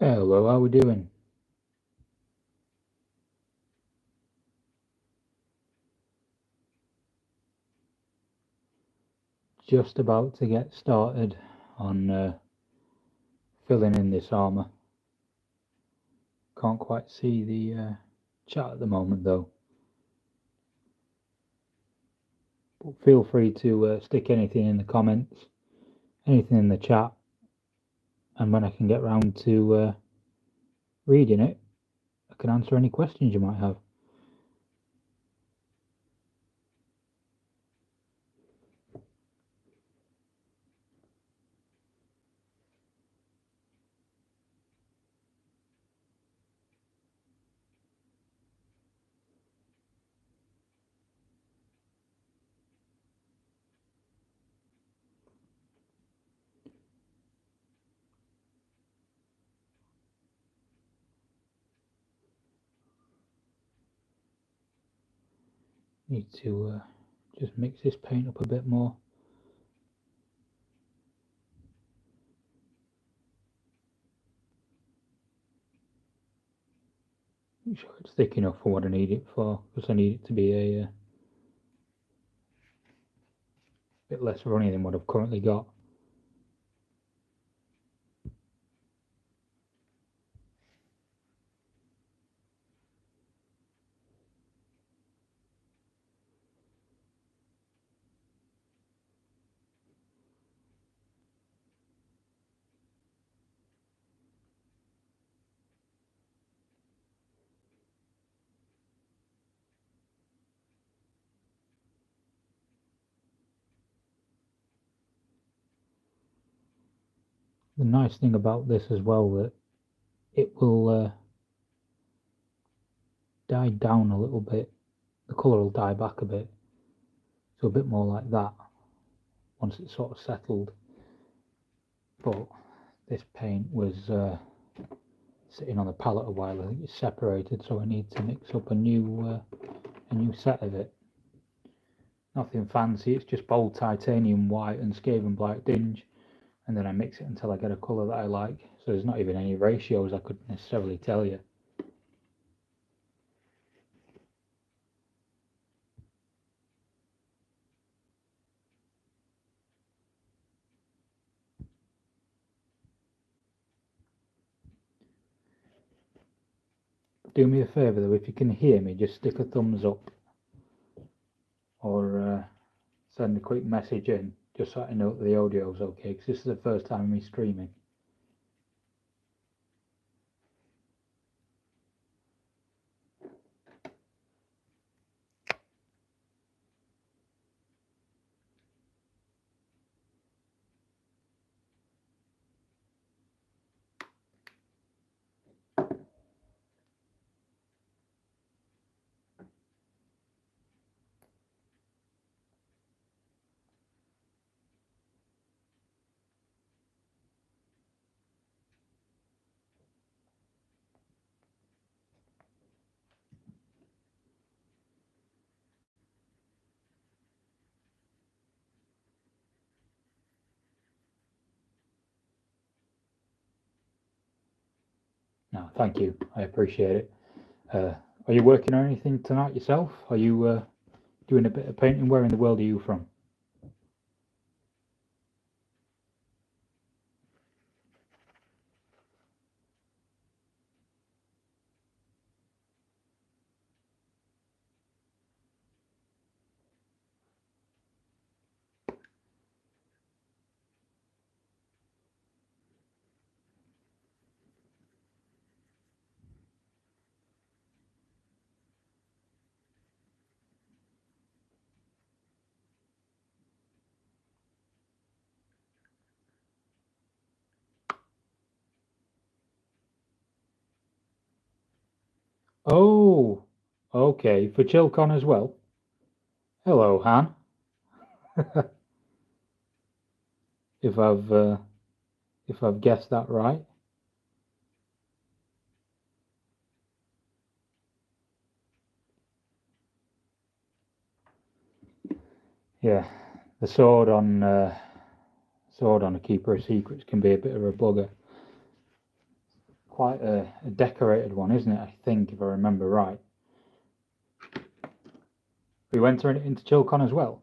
Hello, how we doing? Just about to get started on filling in this armour. Can't quite see the chat at the moment though. But feel free to stick anything in the comments, anything in the chat, and when I can get round to reading it, I can answer any questions you might have. Need to just mix this paint up a bit more. Make sure it's thick enough for what I need it for, because I need it to be a bit less runny than what I've currently got. The nice thing about this as well, that it will die down a little bit. The colour will die back a bit, so a bit more like that once it's sort of settled. But this paint was sitting on the palette a while. I think it's separated, so I need to mix up a new set of it. Nothing fancy, it's just bold titanium white and Skaven black dinge, and then I mix it until I get a colour that I like. So there's not even any ratios I could necessarily tell you. Do me a favour though, if you can hear me, just stick a thumbs up or send a quick message in, just so I know that the audio is okay, because this is the first time of me streaming. No, thank you. I appreciate it. Are you working on anything tonight yourself? Are you doing a bit of painting? Where in the world are you from? Oh, okay. For Chilcon as well. Hello, Han. if I've guessed that right. Yeah, the sword on a Keeper of Secrets can be a bit of a bugger. quite a decorated one, isn't it? I think, if I remember right. We went into Chilcon as well.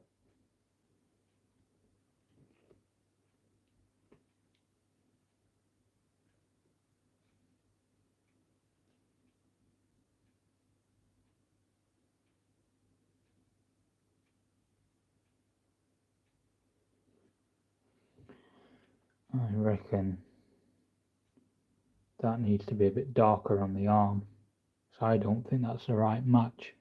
I reckon that needs to be a bit darker on the arm, so I don't think that's the right match.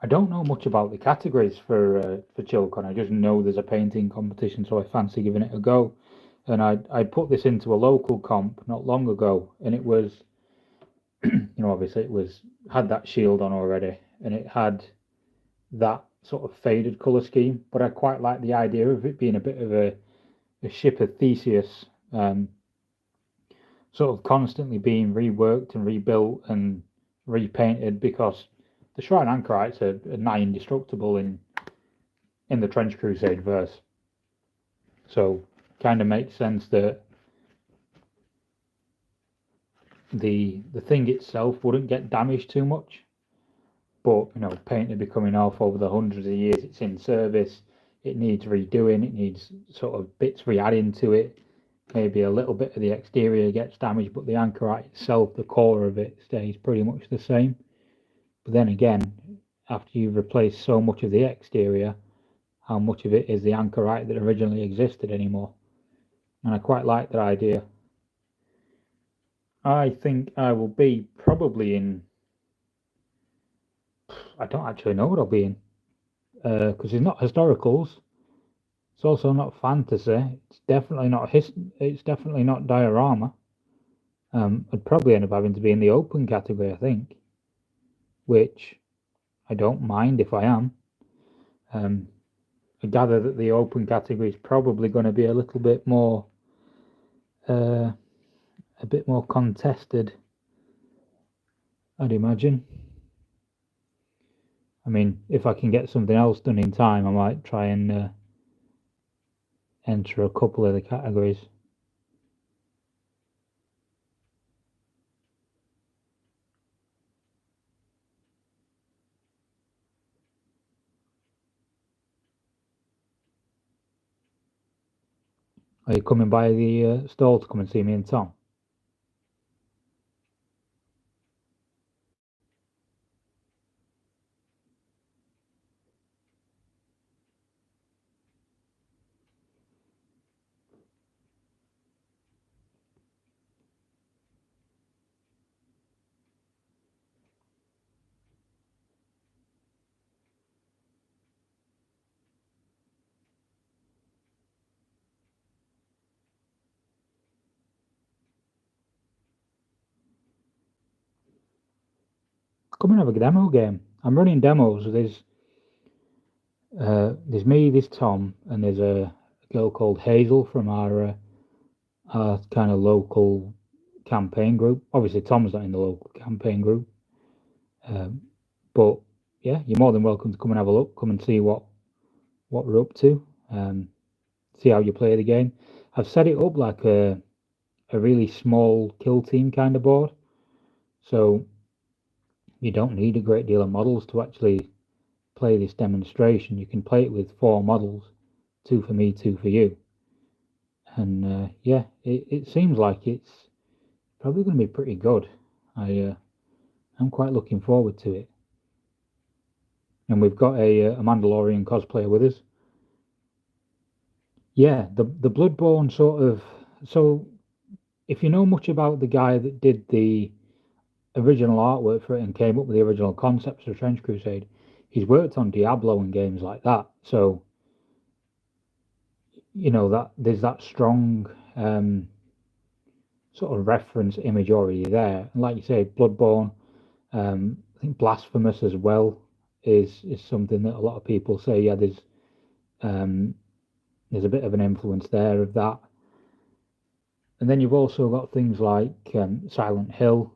I don't know much about the categories for Chilcon. I just know there's a painting competition, so I fancy giving it a go. And I put this into a local comp not long ago, and it was, obviously it had that shield on already, and it had that sort of faded colour scheme. But I quite like the idea of it being a bit of a ship of Theseus, sort of constantly being reworked and rebuilt and repainted, because the Shrine Anchorites are nigh indestructible in the Trench Crusade verse. So kind of makes sense that the thing itself wouldn't get damaged too much. But paint would be coming off over the hundreds of years it's in service. It needs redoing. It needs sort of bits re-adding to it. Maybe a little bit of the exterior gets damaged, but the anchorite itself, the core of it, stays pretty much the same. But then again, after you've replaced so much of the exterior, how much of it is the anchorite that originally existed anymore? And I quite like that idea. I think I will be probably in. I don't actually know what I'll be in, because it's not historicals. It's also not fantasy. It's definitely not It's definitely not diorama. I'd probably end up having to be in the open category, I think, which I don't mind if I am. I gather that the open category is probably going to be a little bit more, a bit more contested, I'd imagine. I mean, if I can get something else done in time, I might try and enter a couple of the categories. Are you coming by the stall to come and see me and Tom? Come and have a demo game. I'm running demos. There's me, there's Tom, and there's a girl called Hazel from our kind of local campaign group. Obviously, Tom's not in the local campaign group, but yeah, you're more than welcome to come and have a look. Come and see what we're up to. See how you play the game. I've set it up like a really small kill team kind of board, so you don't need a great deal of models to actually play this demonstration. You can play it with 4 models, 2 for me, 2 for you. And yeah, it seems like it's probably going to be pretty good. I'm quite looking forward to it. And we've got a Mandalorian cosplayer with us. Yeah, the Bloodborne sort of. So, if you know much about the guy that did the original artwork for it and came up with the original concepts of Trench Crusade, he's worked on Diablo and games like that. So, that there's that strong sort of reference image already there. And like you say, Bloodborne, I think Blasphemous as well is something that a lot of people say. Yeah, there's a bit of an influence there of that. And then you've also got things like Silent Hill,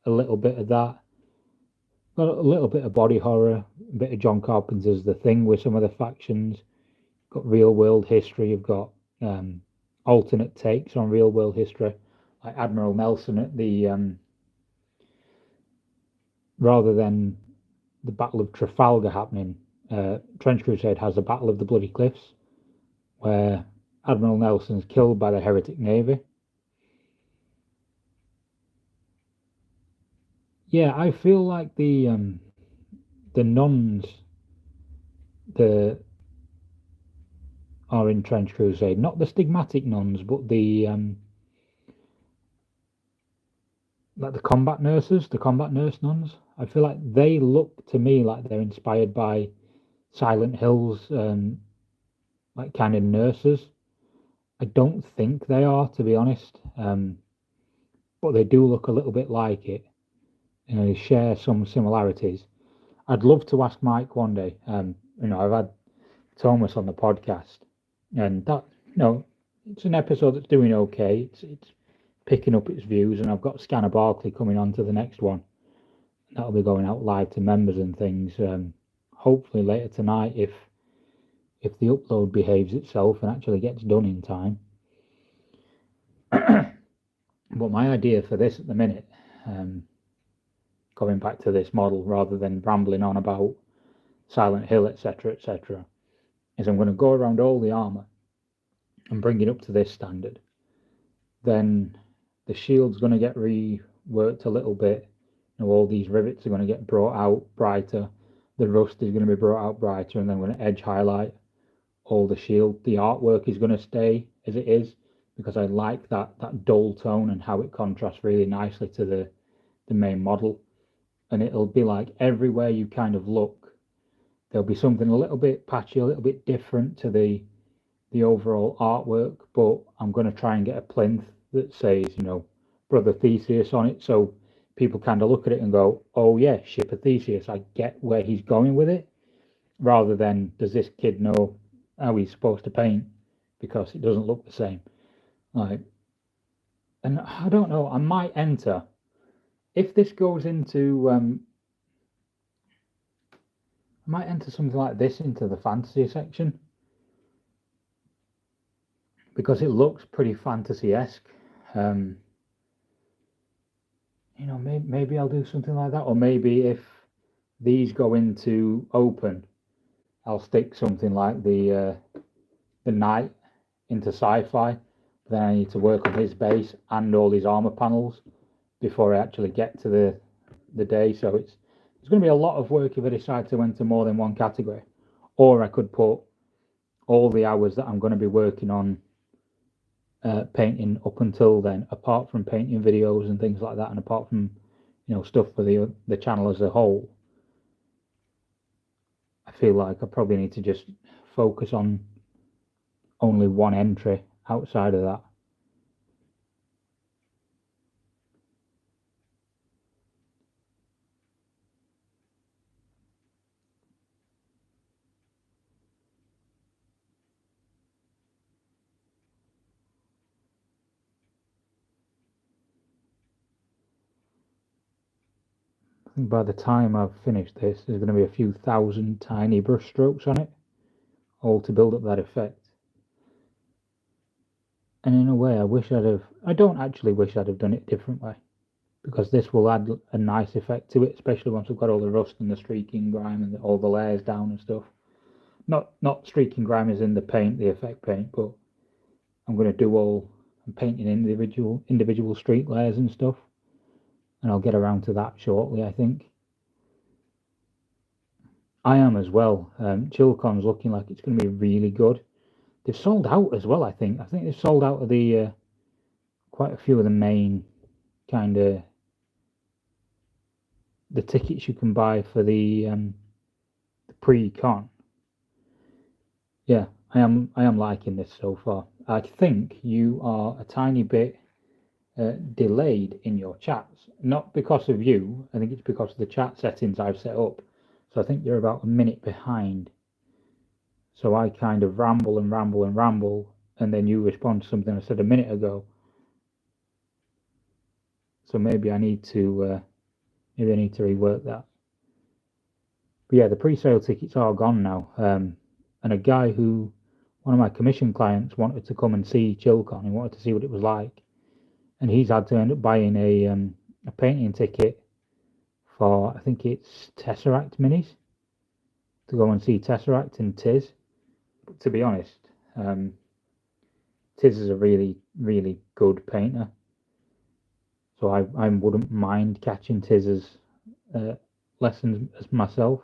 a little bit of that. Got a little bit of body horror, a bit of John Carpenter's The Thing with some of the factions. Got real world history. You've got alternate takes on real world history, like Admiral Nelson at the rather than the Battle of Trafalgar happening, Trench Crusade has the Battle of the Bloody Cliffs, where Admiral Nelson's killed by the heretic navy. Yeah, I feel like the nuns the are in Trench Crusade, not the stigmatic nuns, but the like the combat nurses, the combat nurse nuns. I feel like they look to me like they're inspired by Silent Hill's like kind of nurses. I don't think they are, to be honest, but they do look a little bit like it. They share some similarities. I'd love to ask Mike one day. I've had Thomas on the podcast, and that it's an episode that's doing okay. It's picking up its views, and I've got Scanner Barkley coming on to the next one. That'll be going out live to members and things. Hopefully later tonight, if the upload behaves itself and actually gets done in time. But my idea for this at the minute, going back to this model rather than rambling on about Silent Hill, etc., etc., is I'm going to go around all the armor and bring it up to this standard. Then the shield's going to get reworked a little bit. All these rivets are going to get brought out brighter. The rust is going to be brought out brighter, and then we're going to edge highlight all the shield. The artwork is going to stay as it is because I like that dull tone and how it contrasts really nicely to the main model. And it'll be like everywhere you kind of look, there'll be something a little bit patchy, a little bit different to the overall artwork, but I'm going to try and get a plinth that says, Brother Theseus on it, so people kind of look at it and go, oh yeah, Ship of Theseus, I get where he's going with it, rather than does this kid know how he's supposed to paint, because it doesn't look the same. And I don't know, I might enter, if this goes into I might enter something like this into the fantasy section, because it looks pretty fantasy-esque. Maybe I'll do something like that, or maybe if these go into open, I'll stick something like the knight into sci-fi. Then I need to work on his base and all his armor panels before I actually get to the day. So it's going to be a lot of work if I decide to enter more than one category. Or I could put all the hours that I'm going to be working on painting up until then, apart from painting videos and things like that, and apart from stuff for the channel as a whole. I feel like I probably need to just focus on only one entry outside of that. I think by the time I've finished this, there's going to be a few thousand tiny brush strokes on it, all to build up that effect. And in a way, I don't actually wish I'd have done it a different way, because this will add a nice effect to it, especially once I've got all the rust and the streaking grime and all the layers down and stuff. Not streaking grime as in the paint, the effect paint, but I'm going to do I'm painting individual streak layers and stuff, and I'll get around to that shortly, I think. I am as well. Chilcon's looking like it's going to be really good. They've sold out as well, I think. I think they've sold out of the quite a few of the main kind of the tickets you can buy for the pre-con. Yeah, I am liking this so far. I think you are a tiny bit delayed in your chats, not because of you. I think it's because of the chat settings I've set up. So I think you're about a minute behind. So I kind of ramble and ramble and ramble, and then you respond to something I said a minute ago. So maybe I need to rework that. But yeah, the pre-sale tickets are gone now. And a guy who, one of my commission clients wanted to come and see Chilcon. He wanted to see what it was like, and he's had to end up buying a painting ticket for, I think it's Tesseract Minis, to go and see Tesseract and Tiz. But to be honest, Tiz is a really, really good painter, so I wouldn't mind catching Tiz's lessons as myself.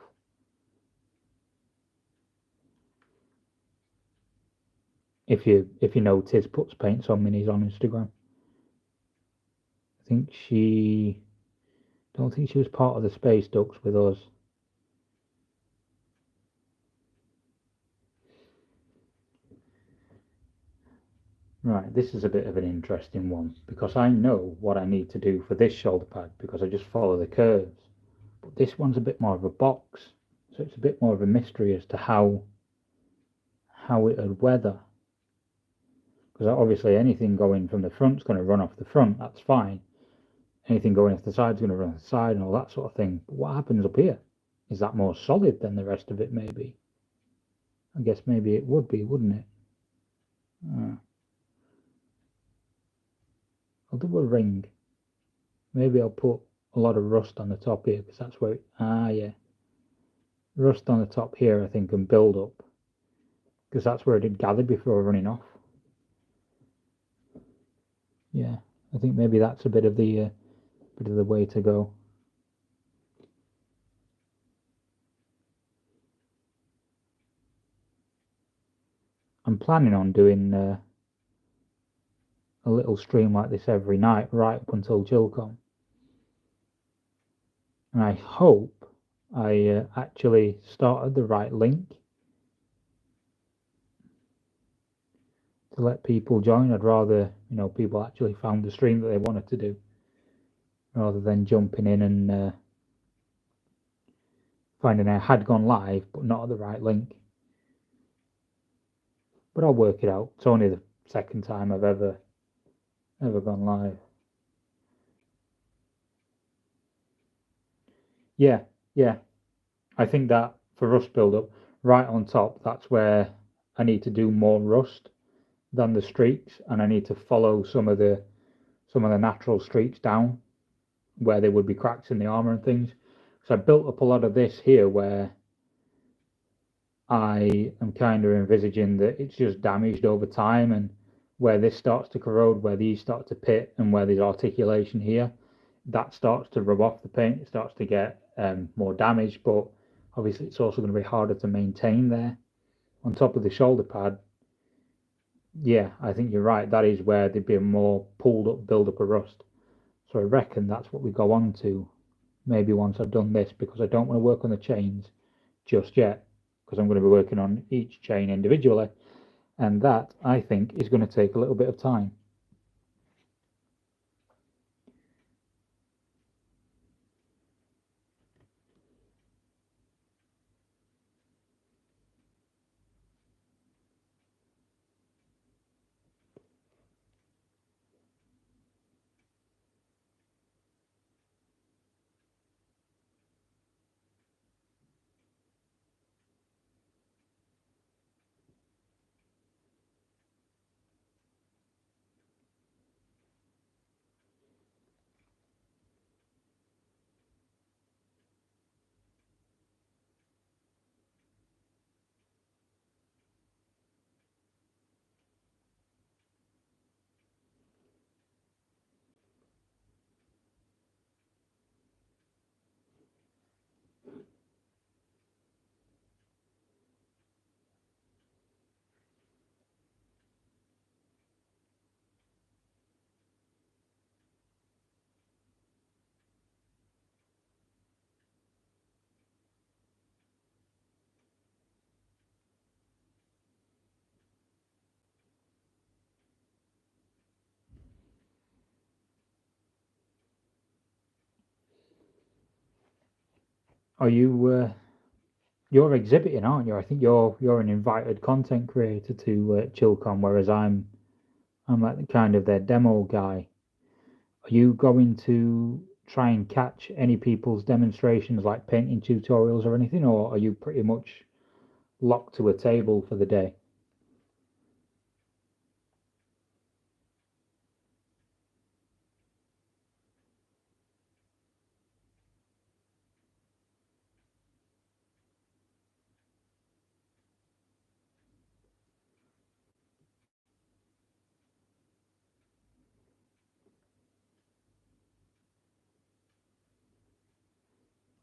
If you know, Tiz puts paints on minis on Instagram. I think don't think she was part of the Space Ducks with us. Right, this is a bit of an interesting one, because I know what I need to do for this shoulder pad because I just follow the curves. But this one's a bit more of a box, so it's a bit more of a mystery as to how it would weather. Because obviously anything going from the front's going to run off the front, that's fine. Anything going off the side's going to run off the side and all that sort of thing. But what happens up here? Is that more solid than the rest of it, maybe? I guess maybe it would be, wouldn't it? I'll do a ring. Maybe I'll put a lot of rust on the top here, because that's where yeah. Rust on the top here, I think, and build up, because that's where it had gathered before running off. Yeah, I think maybe that's a bit of the way to go. I'm planning on doing a little stream like this every night, right up until Chilcon. And I hope I actually started the right link to let people join. I'd rather, people actually found the stream that they wanted to do, rather than jumping in and finding I had gone live but not at the right link. But I'll work it out. It's only the second time I've ever gone live. Yeah. I think that for rust buildup, right on top, that's where I need to do more rust than the streaks, and I need to follow some of the natural streaks down where there would be cracks in the armor and things. So I built up a lot of this here where I am kind of envisaging that it's just damaged over time, and where this starts to corrode, where these start to pit, and where there's articulation here, that starts to rub off the paint. It starts to get more damage, but obviously it's also going to be harder to maintain there. On top of the shoulder pad, yeah, I think you're right. That is where there'd be a more pulled up build up of rust. So I reckon that's what we go on to maybe once I've done this, because I don't want to work on the chains just yet, because I'm going to be working on each chain individually, and that, I think, is going to take a little bit of time. Are you you're exhibiting, aren't you? I think you're an invited content creator to Chilcon, whereas I'm like the kind of their demo guy. Are you going to try and catch any people's demonstrations, like painting tutorials or anything, or are you pretty much locked to a table for the day?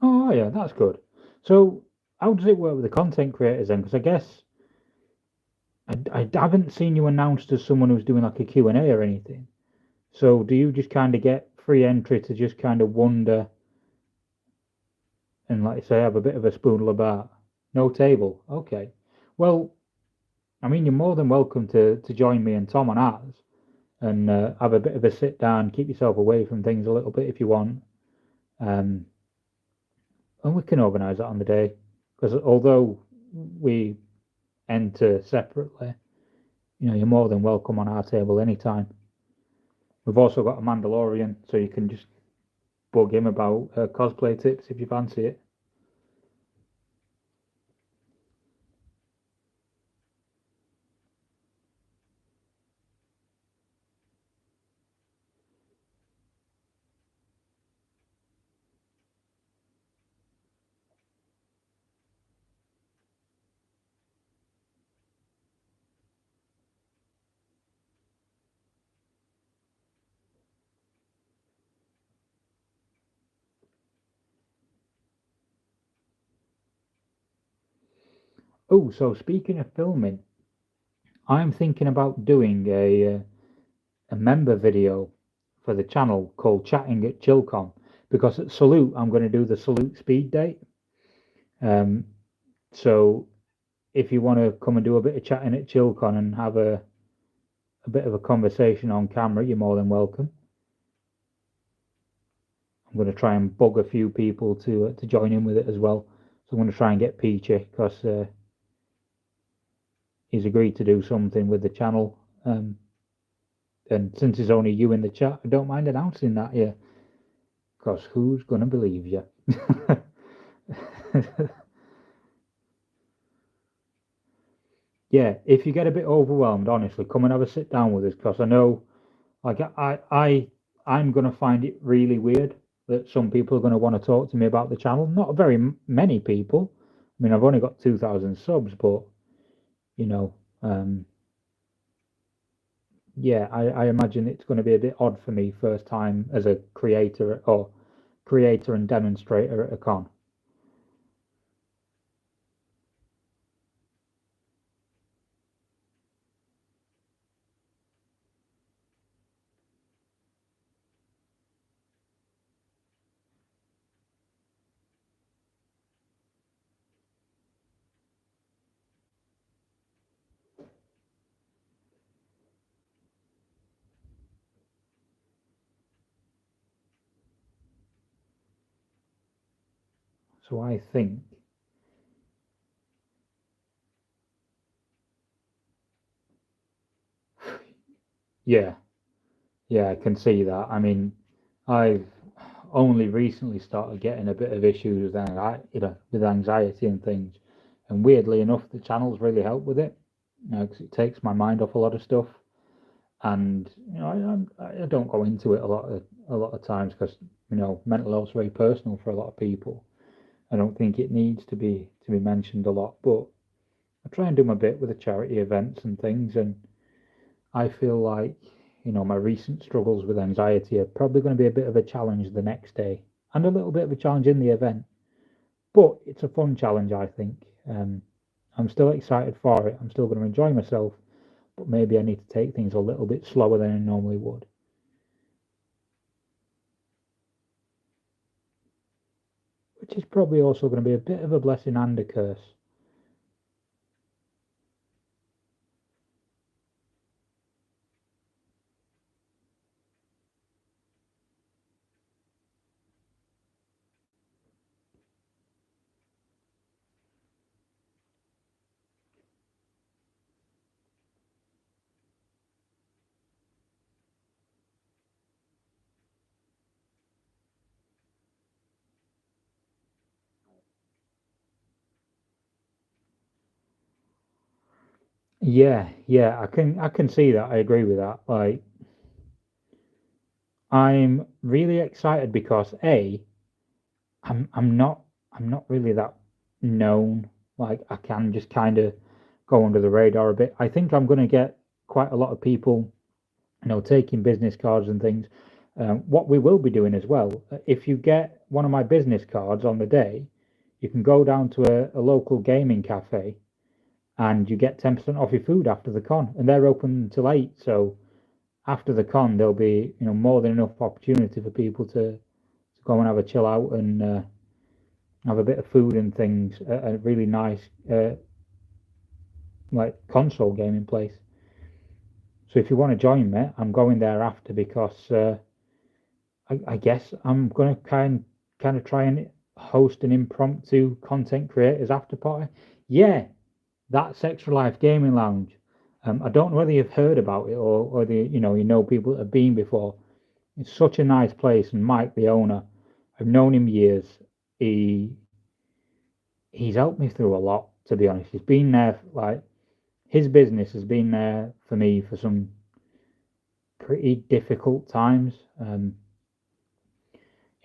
Oh yeah, that's good. So how does it work with the content creators then? Because I guess I haven't seen you announced as someone who's doing like a Q&A or anything. So do you just kind of get free entry to just kind of wander and, like I say, have a bit of a spoonle about? No table. Okay. Well, I mean, you're more than welcome to join me and Tom on ours and have a bit of a sit down, keep yourself away from things a little bit if you want. Um, and we can organise that on the day. Because although we enter separately, you're more than welcome on our table anytime. We've also got a Mandalorian, so you can just bug him about cosplay tips if you fancy it. Oh, so speaking of filming, I'm thinking about doing a member video for the channel called Chatting at Chilcon because at Salute I'm going to do the Salute speed date. Um, so if you want to come and do a bit of chatting at Chilcon and have a bit of a conversation on camera, you're more than welcome. I'm going to try and bug a few people to join in with it as well. So I'm going to try and get Peachy because he's agreed to do something with the channel. And since there's only you in the chat, I don't mind announcing that here. Because who's going to believe you? Yeah, if you get a bit overwhelmed, honestly, come and have a sit down with us because I know, like, I'm going to find it really weird that some people are going to want to talk to me about the channel. Not very many people. I mean, I've only got 2,000 subs, but you know, um, yeah, I imagine it's going to be a bit odd for me first time as a creator and demonstrator at a con. So I think, yeah, yeah, I can see that. I mean, I've only recently started getting a bit of issues with anxiety and things, and weirdly enough, the channels really help with it. 'Cause it takes my mind off a lot of stuff, and I don't go into it a lot of times because mental health's very personal for a lot of people. I don't think it needs to be mentioned a lot, but I try and do my bit with the charity events and things, and I feel like, my recent struggles with anxiety are probably going to be a bit of a challenge the next day and a little bit of a challenge in the event. But it's a fun challenge, I think. I'm still excited for it. I'm still going to enjoy myself, but maybe I need to take things a little bit slower than I normally would, which is probably also going to be a bit of a blessing and a curse. Yeah, yeah, I can see that. I agree with that. Like, I'm really excited because I'm not really that known. Like, I can just kind of go under the radar a bit. I think I'm going to get quite a lot of people, taking business cards and things. What we will be doing as well, if you get one of my business cards on the day, you can go down to a local gaming cafe and you get 10% off your food after the con, and they're open till 8. So after the con, there'll be more than enough opportunity for people to go and have a chill out and have a bit of food and things at a really nice like console gaming place. So if you want to join me, I'm going there after because I guess I'm gonna kind of try and host an impromptu content creators after party. Yeah, that's Extra Life Gaming Lounge. I don't know whether you've heard about it or whether you know people that have been before. It's such a nice place, and Mike, the owner, I've known him years. He he's helped me through a lot, to be honest. He's been there, like his business has been there for me for some pretty difficult times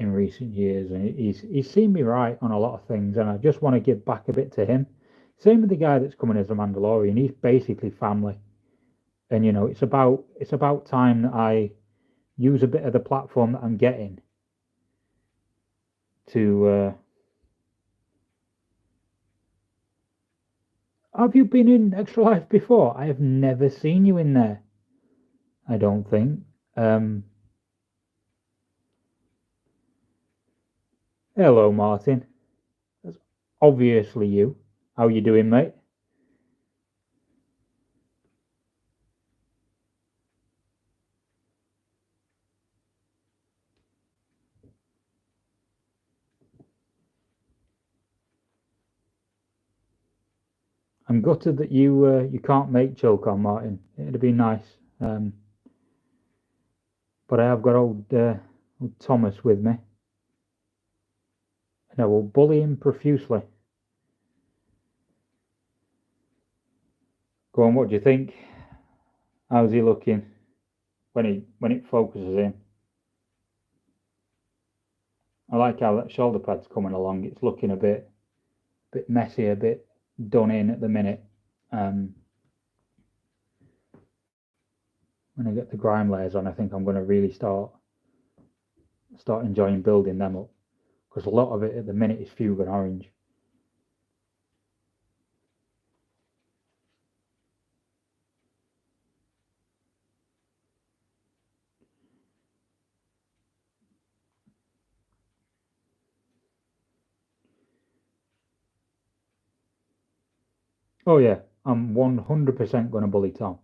in recent years, and he's seen me right on a lot of things, and I just want to give back a bit to him. Same with the guy that's coming as a Mandalorian. He's basically family, and it's about time that I use a bit of the platform that I'm getting to. Have you been in Extra Life before? I have never seen you in there. I don't think. Um, Hello, Martin. That's obviously you. How you doing, mate? I'm gutted that you can't make Chilcon, Martin. It'd be nice. But I have got old Thomas with me, and I will bully him profusely. Go on, what do you think? How's he looking when it focuses in? I like how that shoulder pad's coming along. It's looking a bit messy, a bit done in at the minute. Um, when I get the grime layers on, I think I'm going to really start enjoying building them up because a lot of it at the minute is fugue and orange. Oh yeah, I'm 100% going to bully Tom.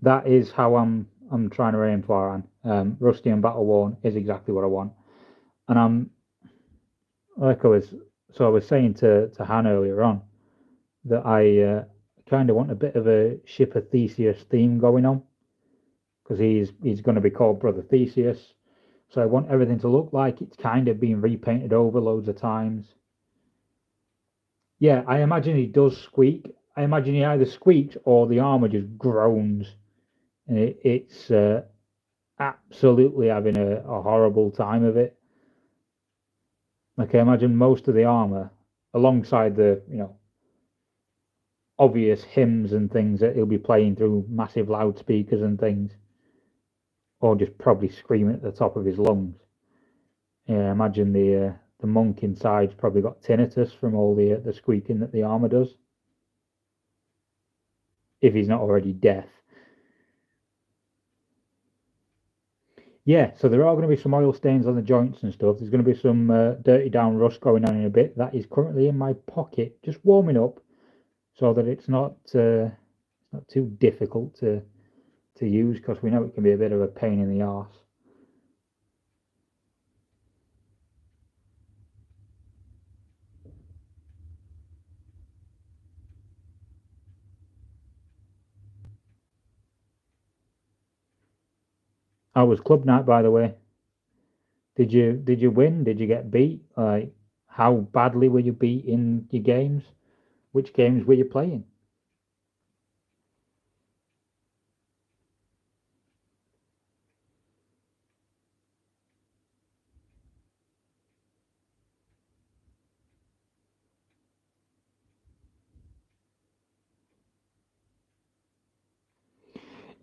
That is how I'm trying to aim for. Rusty and Battle Worn is exactly what I want, and I'm like I was saying to Han earlier on that I kind of want a bit of a Ship of Theseus theme going on because he's going to be called Brother Theseus. So I want everything to look like it's kind of been repainted over loads of times. Yeah, I imagine he does squeak. I imagine he either squeaks or the armor just groans, and it's absolutely having a horrible time of it. Like I imagine most of the armor, alongside the obvious hymns and things that he'll be playing through massive loudspeakers and things, or just probably screaming at the top of his lungs. Yeah, I imagine the monk inside's probably got tinnitus from all the squeaking that the armor does, if he's not already deaf. Yeah, so there are going to be some oil stains on the joints and stuff. There's going to be some dirty down rust going on in a bit. That is currently in my pocket, just warming up, so that it's not too difficult to use because we know it can be a bit of a pain in the arse. How was club night, by the way? Did you win? Did you get beat? Like, how badly were you beat in your games? Which games were you playing?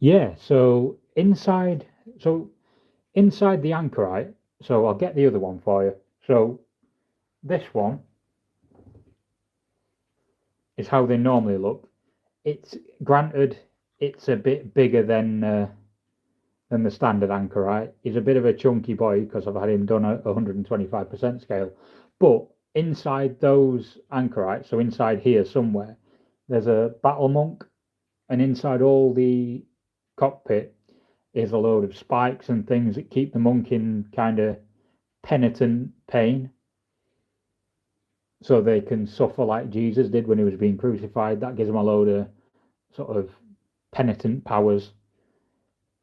Yeah, so inside, so inside the anchorite, so I'll get the other one for you. So this one is how they normally look. It's granted it's a bit bigger than the standard anchorite. He's a bit of a chunky boy because I've had him done at 125% scale. But inside those anchorites, so inside here somewhere, there's a battle monk, and inside all the cockpit is a load of spikes and things that keep the monk in kind of penitent pain, so they can suffer like Jesus did when he was being crucified. That gives them a load of sort of penitent powers,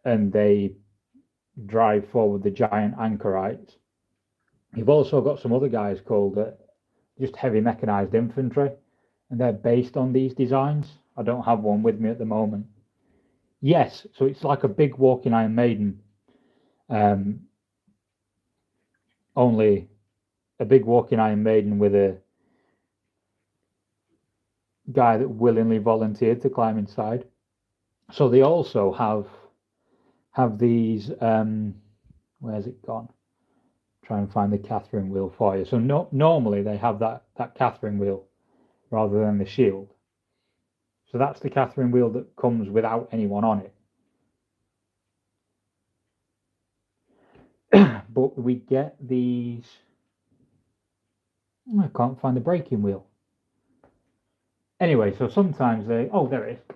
and they drive forward the giant anchorites. You've also got some other guys called just heavy mechanized infantry, and they're based on these designs. I don't have one with me at the moment. Yes, so it's like a big walking Iron Maiden, only a big walking Iron Maiden with a guy that willingly volunteered to climb inside. So they also have these. Where's it gone? Try and find the Catherine wheel for you. So normally they have that Catherine wheel rather than the shield. So that's the Catherine wheel that comes without anyone on it. But we get these. I can't find the braking wheel. Anyway, so sometimes they. Oh, there it is.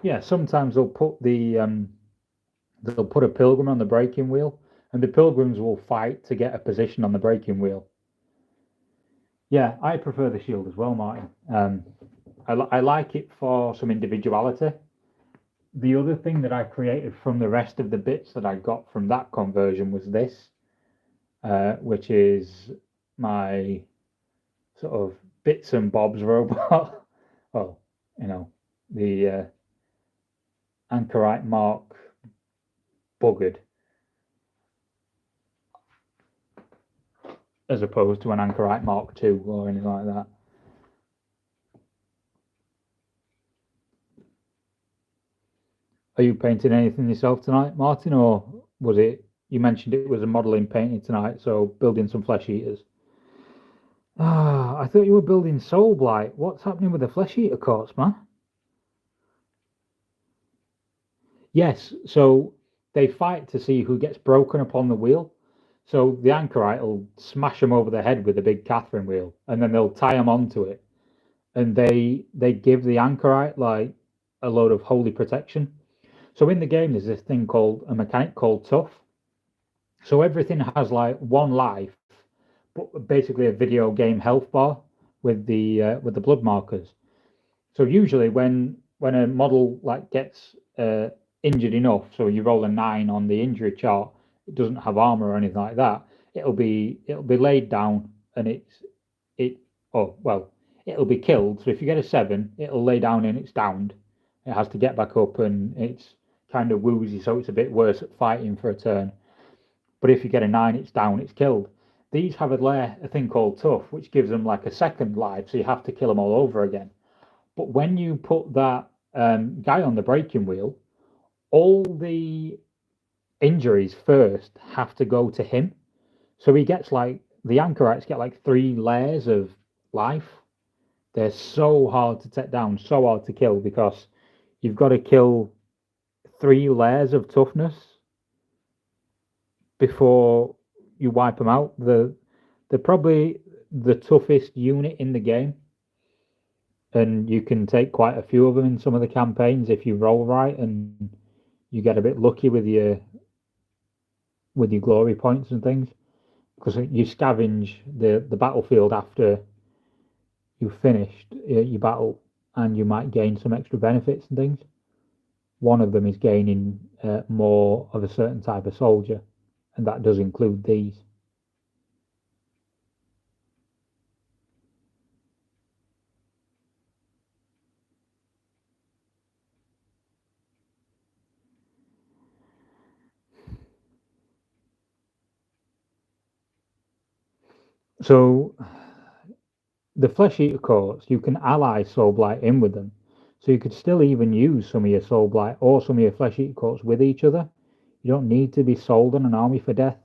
Yeah, sometimes they'll put they'll put a pilgrim on the braking wheel, and the pilgrims will fight to get a position on the braking wheel. Yeah, I prefer the shield as well, Martin. I like it for some individuality. The other thing that I created from the rest of the bits that I got from that conversion was this, which is my sort of bits and bobs robot. Oh, the Anchorite Mark Buggered, as opposed to an Anchorite Mark II or anything like that. Are you painting anything yourself tonight, Martin, or was it, you mentioned it was a modelling painting tonight, so building some flesh eaters? Ah, I thought you were building Soul Blight. What's happening with the flesh eater courts, man? Yes, so they fight to see who gets broken upon the wheel. So the anchorite will smash them over the head with a big Catherine wheel, and then they'll tie them onto it, and they give the anchorite like a load of holy protection. So in the game, there's this thing called a mechanic called tough. So everything has like one life, but basically a video game health bar with the blood markers. So usually when a model like gets injured enough, so you roll a 9 on the injury chart, it doesn't have armor or anything like that. It'll be laid down, and it oh well it'll be killed. So if you get a 7, it'll lay down and it's downed. It has to get back up, and it's kind of woozy, so it's a bit worse at fighting for a turn. But if you get a 9, it's down, it's killed. These have a thing called tough, which gives them like a second life, so you have to kill them all over again. But when you put that guy on the braking wheel, all the injuries first have to go to him. So he gets like, the anchorites get like 3 layers of life. They're so hard to take down, so hard to kill, because you've got to kill 3 layers of toughness before you wipe them out. They're probably the toughest unit in the game, and you can take quite a few of them in some of the campaigns if you roll right and you get a bit lucky with your glory points and things, because you scavenge the battlefield after you've finished your battle, and you might gain some extra benefits and things. One of them is gaining more of a certain type of soldier, and that does include these. So the flesh eater courts, you can ally soul blight in with them. So you could still even use some of your Soul Blight or some of your Flesh Eater coats with each other. You don't need to be sold on an Army for Death.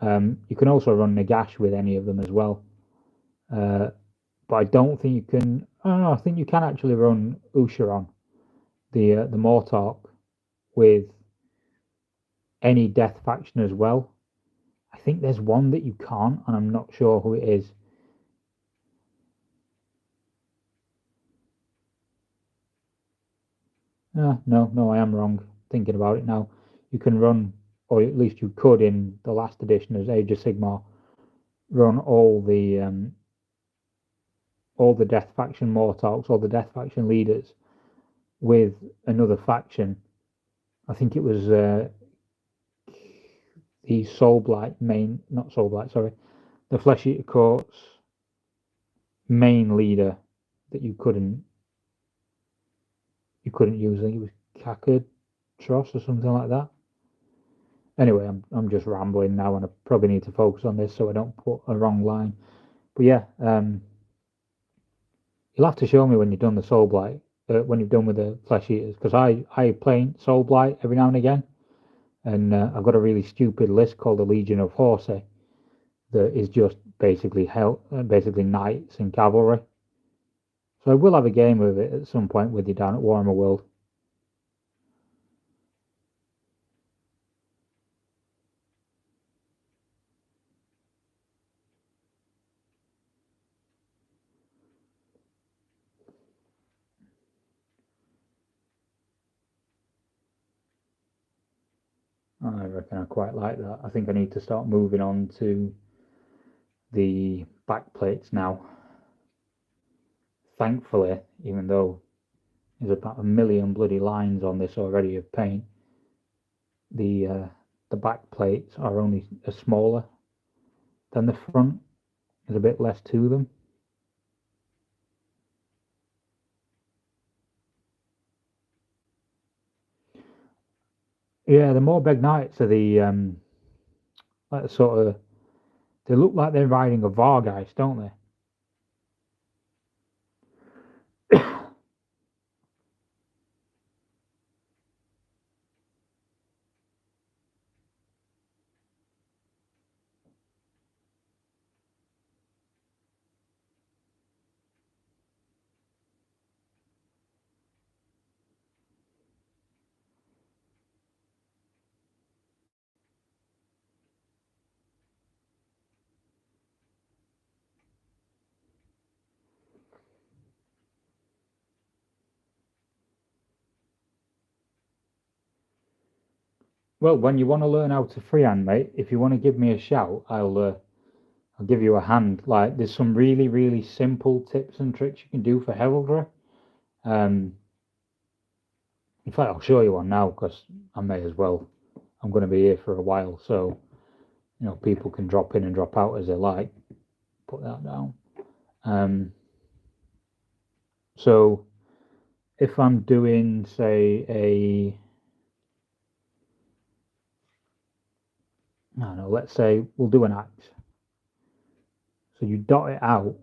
You can also run Nagash with any of them as well. But I don't think you can. I don't know. I think you can actually run Usharon, the Mortarch, with any Death faction as well. I think there's one that you can't, and I'm not sure who it is. No, I am wrong. Thinking about it now, you can run, or at least you could in the last edition as Age of Sigmar, run all the Death faction Mortarchs, all the Death faction leaders with another faction. I think it was the Soul Blight main, not Soul Blight, sorry, the Flesh Eater Court's main leader that you couldn't use. I think it was Kakatros or something like that. Anyway, I'm just rambling now, and I probably need to focus on this so I don't put a wrong line. But yeah, you'll have to show me when you've done the Soul Blight, when you've done with the Flesh Eaters, because I play Soul Blight every now and again, and I've got a really stupid list called the Legion of Horsey that is just basically knights and cavalry. So I will have a game of it at some point with you down at Warhammer World. I reckon I quite like that. I think I need to start moving on to the backplates now. Thankfully, even though there's about a million bloody lines on this already of paint, the backplates are only smaller than the front. There's a bit less to them. Yeah, the Morbeg Knights are the like sort of, they look like they're riding a Vargeist, don't they? Well, when you want to learn how to freehand, mate, if you want to give me a shout, I'll give you a hand. Like, there's some really, really simple tips and tricks you can do for heraldry. In fact, I'll show you one now because I may as well. I'm going to be here for a while, so people can drop in and drop out as they like. Put that down. So if I'm doing, say, I don't know, let's say we'll do an axe. So you dot it out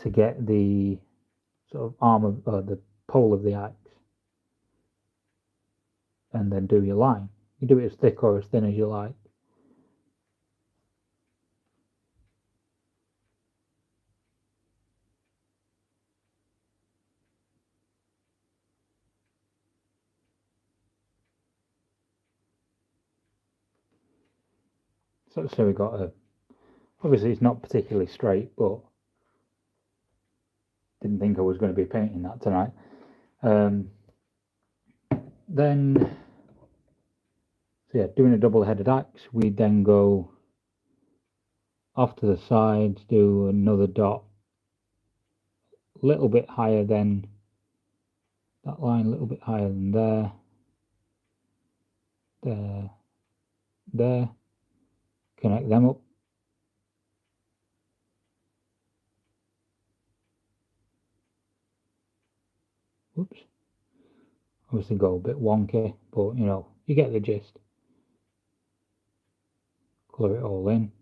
to get the sort of arm of the pole of the axe, and then do your line. You do it as thick or as thin as you like. So we got a. Obviously, it's not particularly straight, but didn't think I was going to be painting that tonight. Then, so yeah, doing a double-headed axe, we then go off to the sides, do another dot, a little bit higher than that line, a little bit higher than there, there, connect them up. Whoops. Obviously go a bit wonky, but you get the gist. Colour it all in.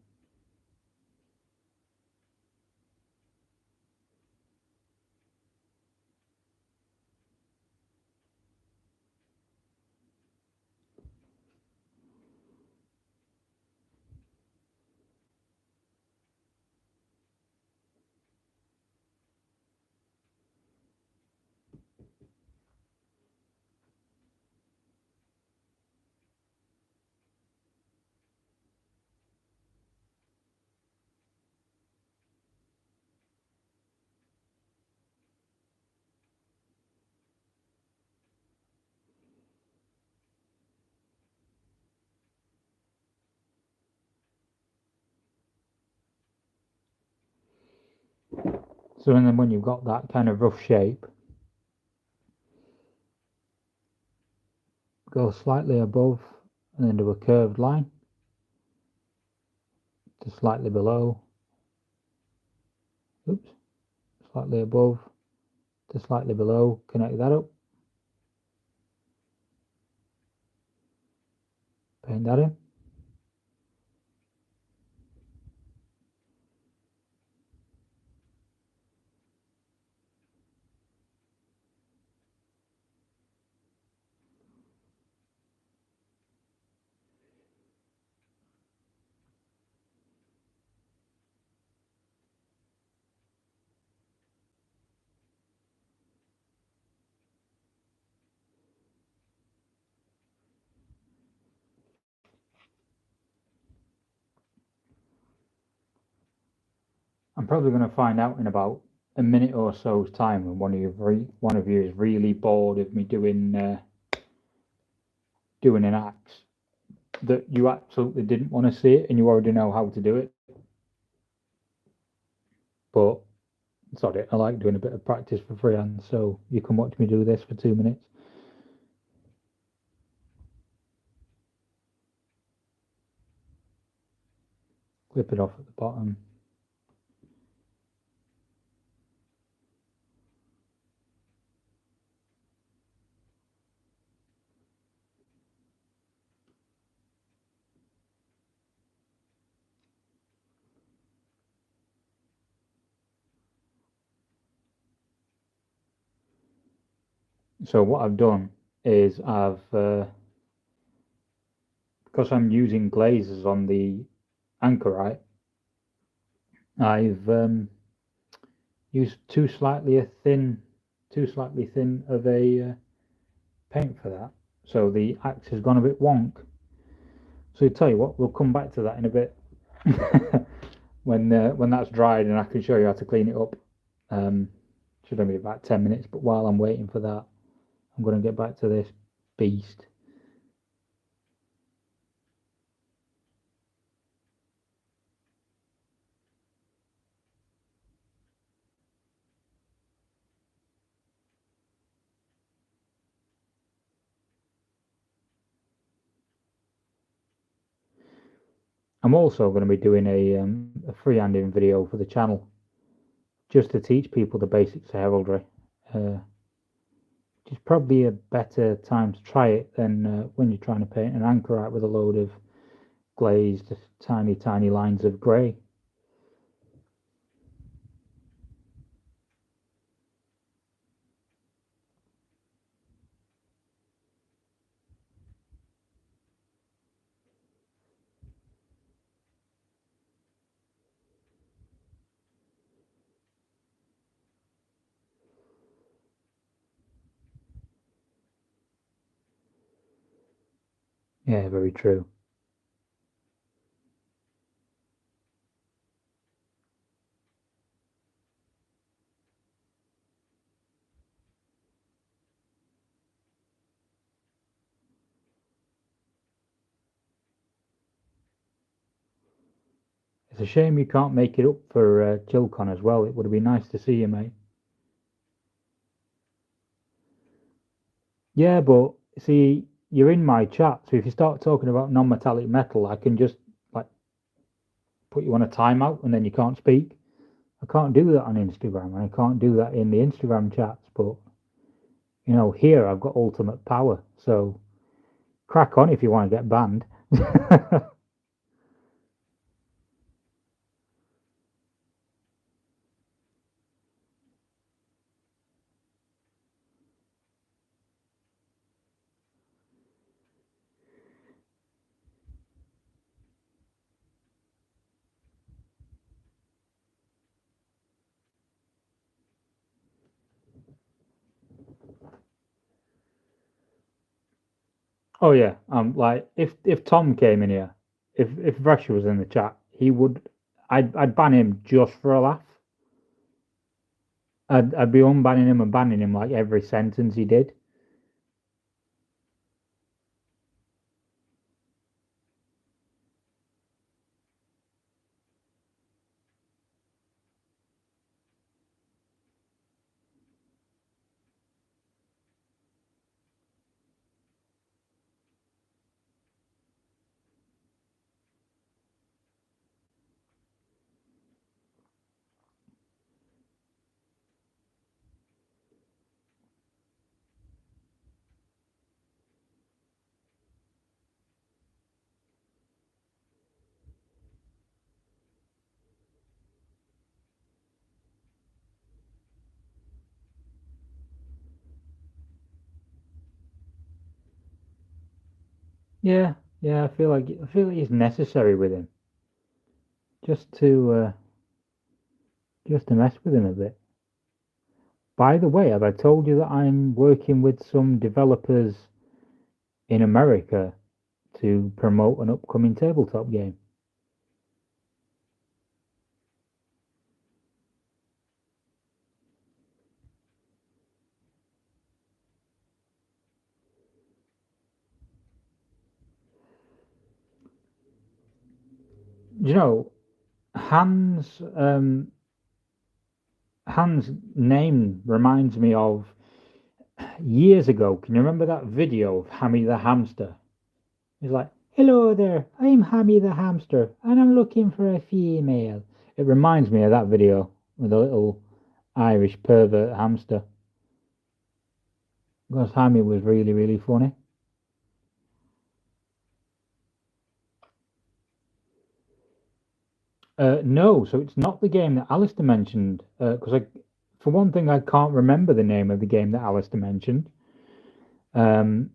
So and then when you've got that kind of rough shape, go slightly above and then do a curved line to slightly below. Oops, slightly above to slightly below, connect that up. Paint that in. I'm probably going to find out in about a minute or so's time when one of you is really bored of me doing an axe that you absolutely didn't want to see it and you already know how to do it. But sorry, I like doing a bit of practice for freehand, so you can watch me do this for 2 minutes. Clip it off at the bottom. So what I've done is because I'm using glazes on the Anchorite, I've used too slightly thin of a paint for that. So the axe has gone a bit wonk. So I tell you what, we'll come back to that in a bit when that's dried and I can show you how to clean it up. Should only be about 10 minutes, but while I'm waiting for that, I'm going to get back to this beast. I'm also going to be doing a freehanding video for the channel, just to teach people the basics of heraldry. Which is probably a better time to try it than when you're trying to paint an anchorite with a load of glazed, tiny lines of grey. Yeah, very true. It's a shame you can't make it up for Chilcon as well. It would have been nice to see you, mate. Yeah, but see, you're in my chat, so if you start talking about non-metallic metal, I can just like put you on a timeout and then you can't speak. I can't do that on Instagram, and I can't do that in the Instagram chats. But here I've got ultimate power, so crack on if you want to get banned. Oh yeah, like if Tom came in here, if Russia was in the chat, he would. I'd ban him just for a laugh. I'd be unbanning him and banning him like every sentence he did. Yeah, yeah. I feel like it's necessary with him just to mess with him a bit. By the way, have I told you that I'm working with some developers in America to promote an upcoming tabletop game? You know, Hans Hans' name reminds me of years ago. Can you remember that video of Hammy the hamster? He's like, "Hello there, I'm Hammy the hamster, and I'm looking for a female." It reminds me of that video with a little Irish pervert hamster. Because Hammy was really, really funny. No, so it's not the game that Alistair mentioned. Because for one thing, I can't remember the name of the game that Alistair mentioned. Um,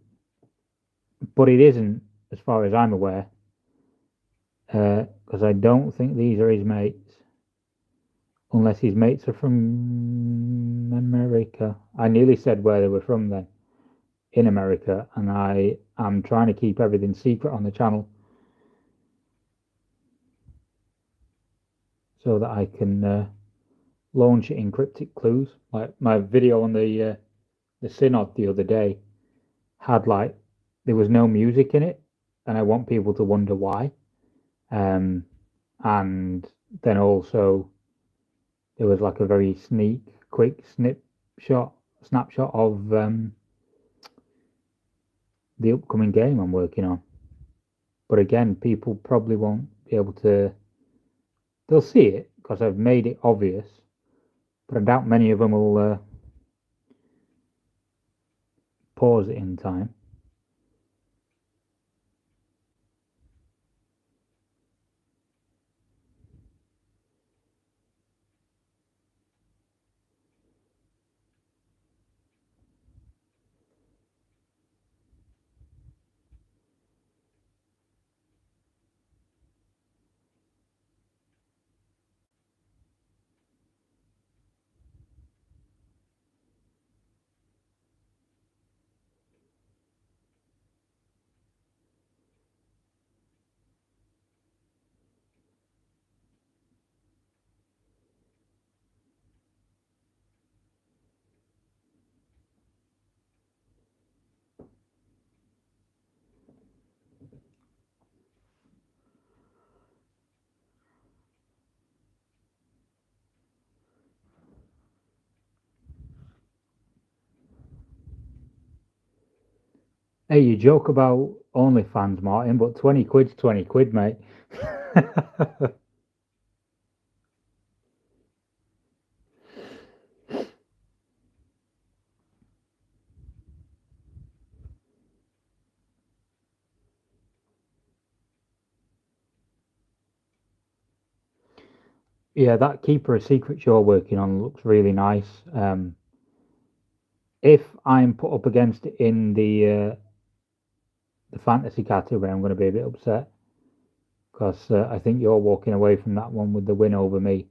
but it isn't, as far as I'm aware, because I don't think these are his mates, unless his mates are from America. I nearly said where they were from then, in America, and I am trying to keep everything secret on the channel so that I can launch it in cryptic clues. Like my video on the synod the other day had like there was no music in it, and I want people to wonder why. Um, and then also there was like a very quick snapshot of the upcoming game I'm working on. But again, people probably won't be able to. They'll see it because I've made it obvious, but I doubt many of them will pause it in time. Hey, you joke about OnlyFans, Martin, but 20 quid's 20 quid, mate. Yeah, that Keeper of Secrets you're working on looks really nice. If I'm put up against it in the fantasy category, I'm going to be a bit upset because I think you're walking away from that one with the win over me.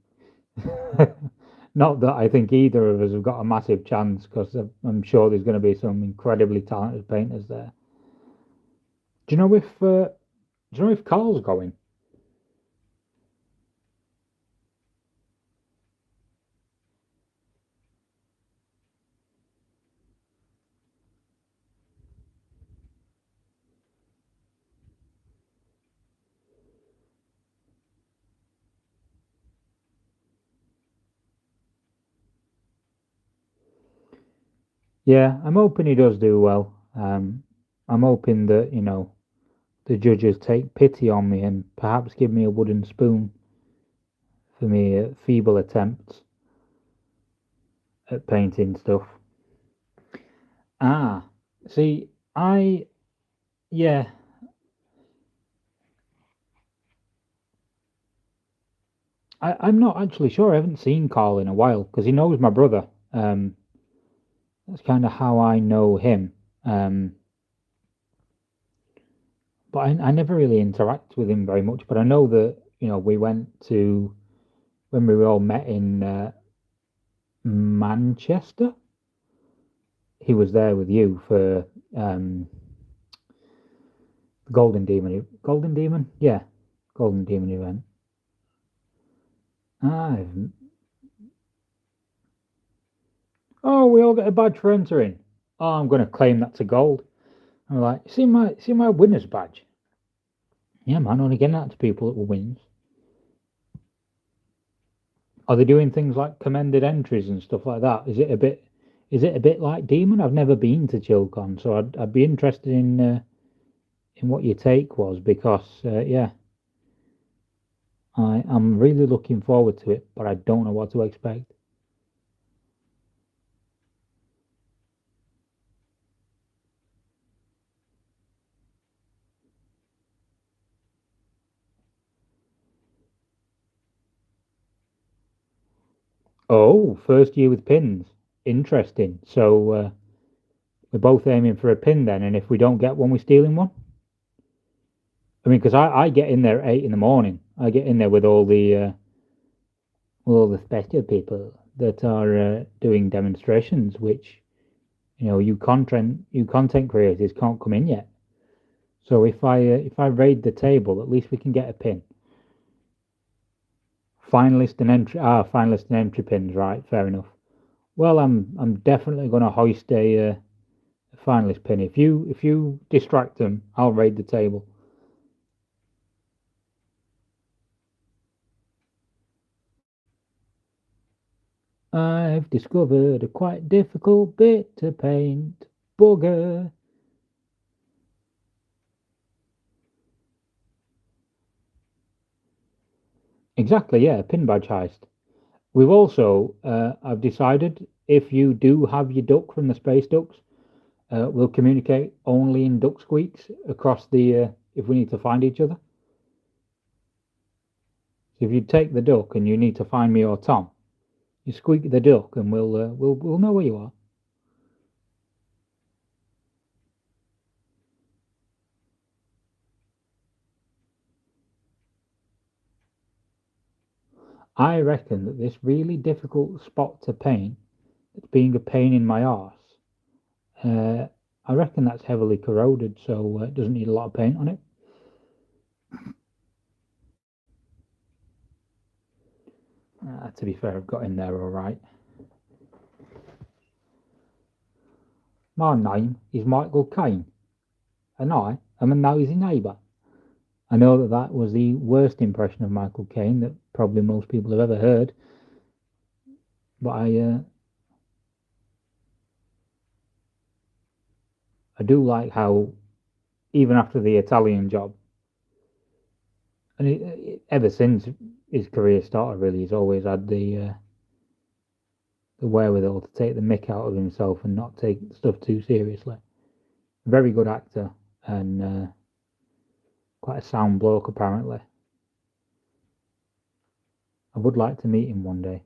Not that I think either of us have got a massive chance because I'm sure there's going to be some incredibly talented painters there. Do you know if Carl's going? Yeah, I'm hoping he does do well. I'm hoping that the judges take pity on me and perhaps give me a wooden spoon for me feeble attempts at painting stuff. Ah, see, yeah, I'm not actually sure. I haven't seen Carl in a while because he knows my brother. That's kind of how I know him. Um, but I never really interact with him very much. But I know that we went to when we all met in Manchester. He was there with you for Golden Demon. Golden Demon, yeah, Golden Demon event. Ah, oh, we all get a badge for entering. Oh, I'm going to claim that to gold. I'm like, see my winner's badge. Yeah, man, only getting that to people that wins. Are they doing things like commended entries and stuff like that? Is it a bit like Demon? I've never been to Chilcon, so I'd be interested in what your take was because yeah, I'm really looking forward to it, but I don't know what to expect. Oh, first year with pins. Interesting. So we're both aiming for a pin then, and if we don't get one, we're stealing one. I mean, because I get in there at 8 in the morning. I get in there with all the special people that are doing demonstrations, which you content creators can't come in yet. So if I raid the table, at least we can get a pin. Finalist and entry pins, right? Fair enough. Well, I'm definitely going to hoist a finalist pin. If you distract them, I'll raid the table. I've discovered a quite difficult bit to paint. Bugger. Exactly, yeah, pin badge heist. We've also, I've decided, if you do have your duck from the space ducks, we'll communicate only in duck squeaks across if we need to find each other. So if you take the duck and you need to find me or Tom, you squeak the duck and we'll know where you are. I reckon that this really difficult spot to paint, that's being a pain in my arse, uh, I reckon that's heavily corroded, so it doesn't need a lot of paint on it. To be fair, I've got in there all right. My name is Michael Caine, and I am a nosy neighbour. I know that that was the worst impression of Michael Caine that probably most people have ever heard, but I do like how even after the Italian job, and ever since his career started, really, he's always had the wherewithal to take the mick out of himself and not take stuff too seriously. Very good actor and quite a sound bloke, apparently. I would like to meet him one day.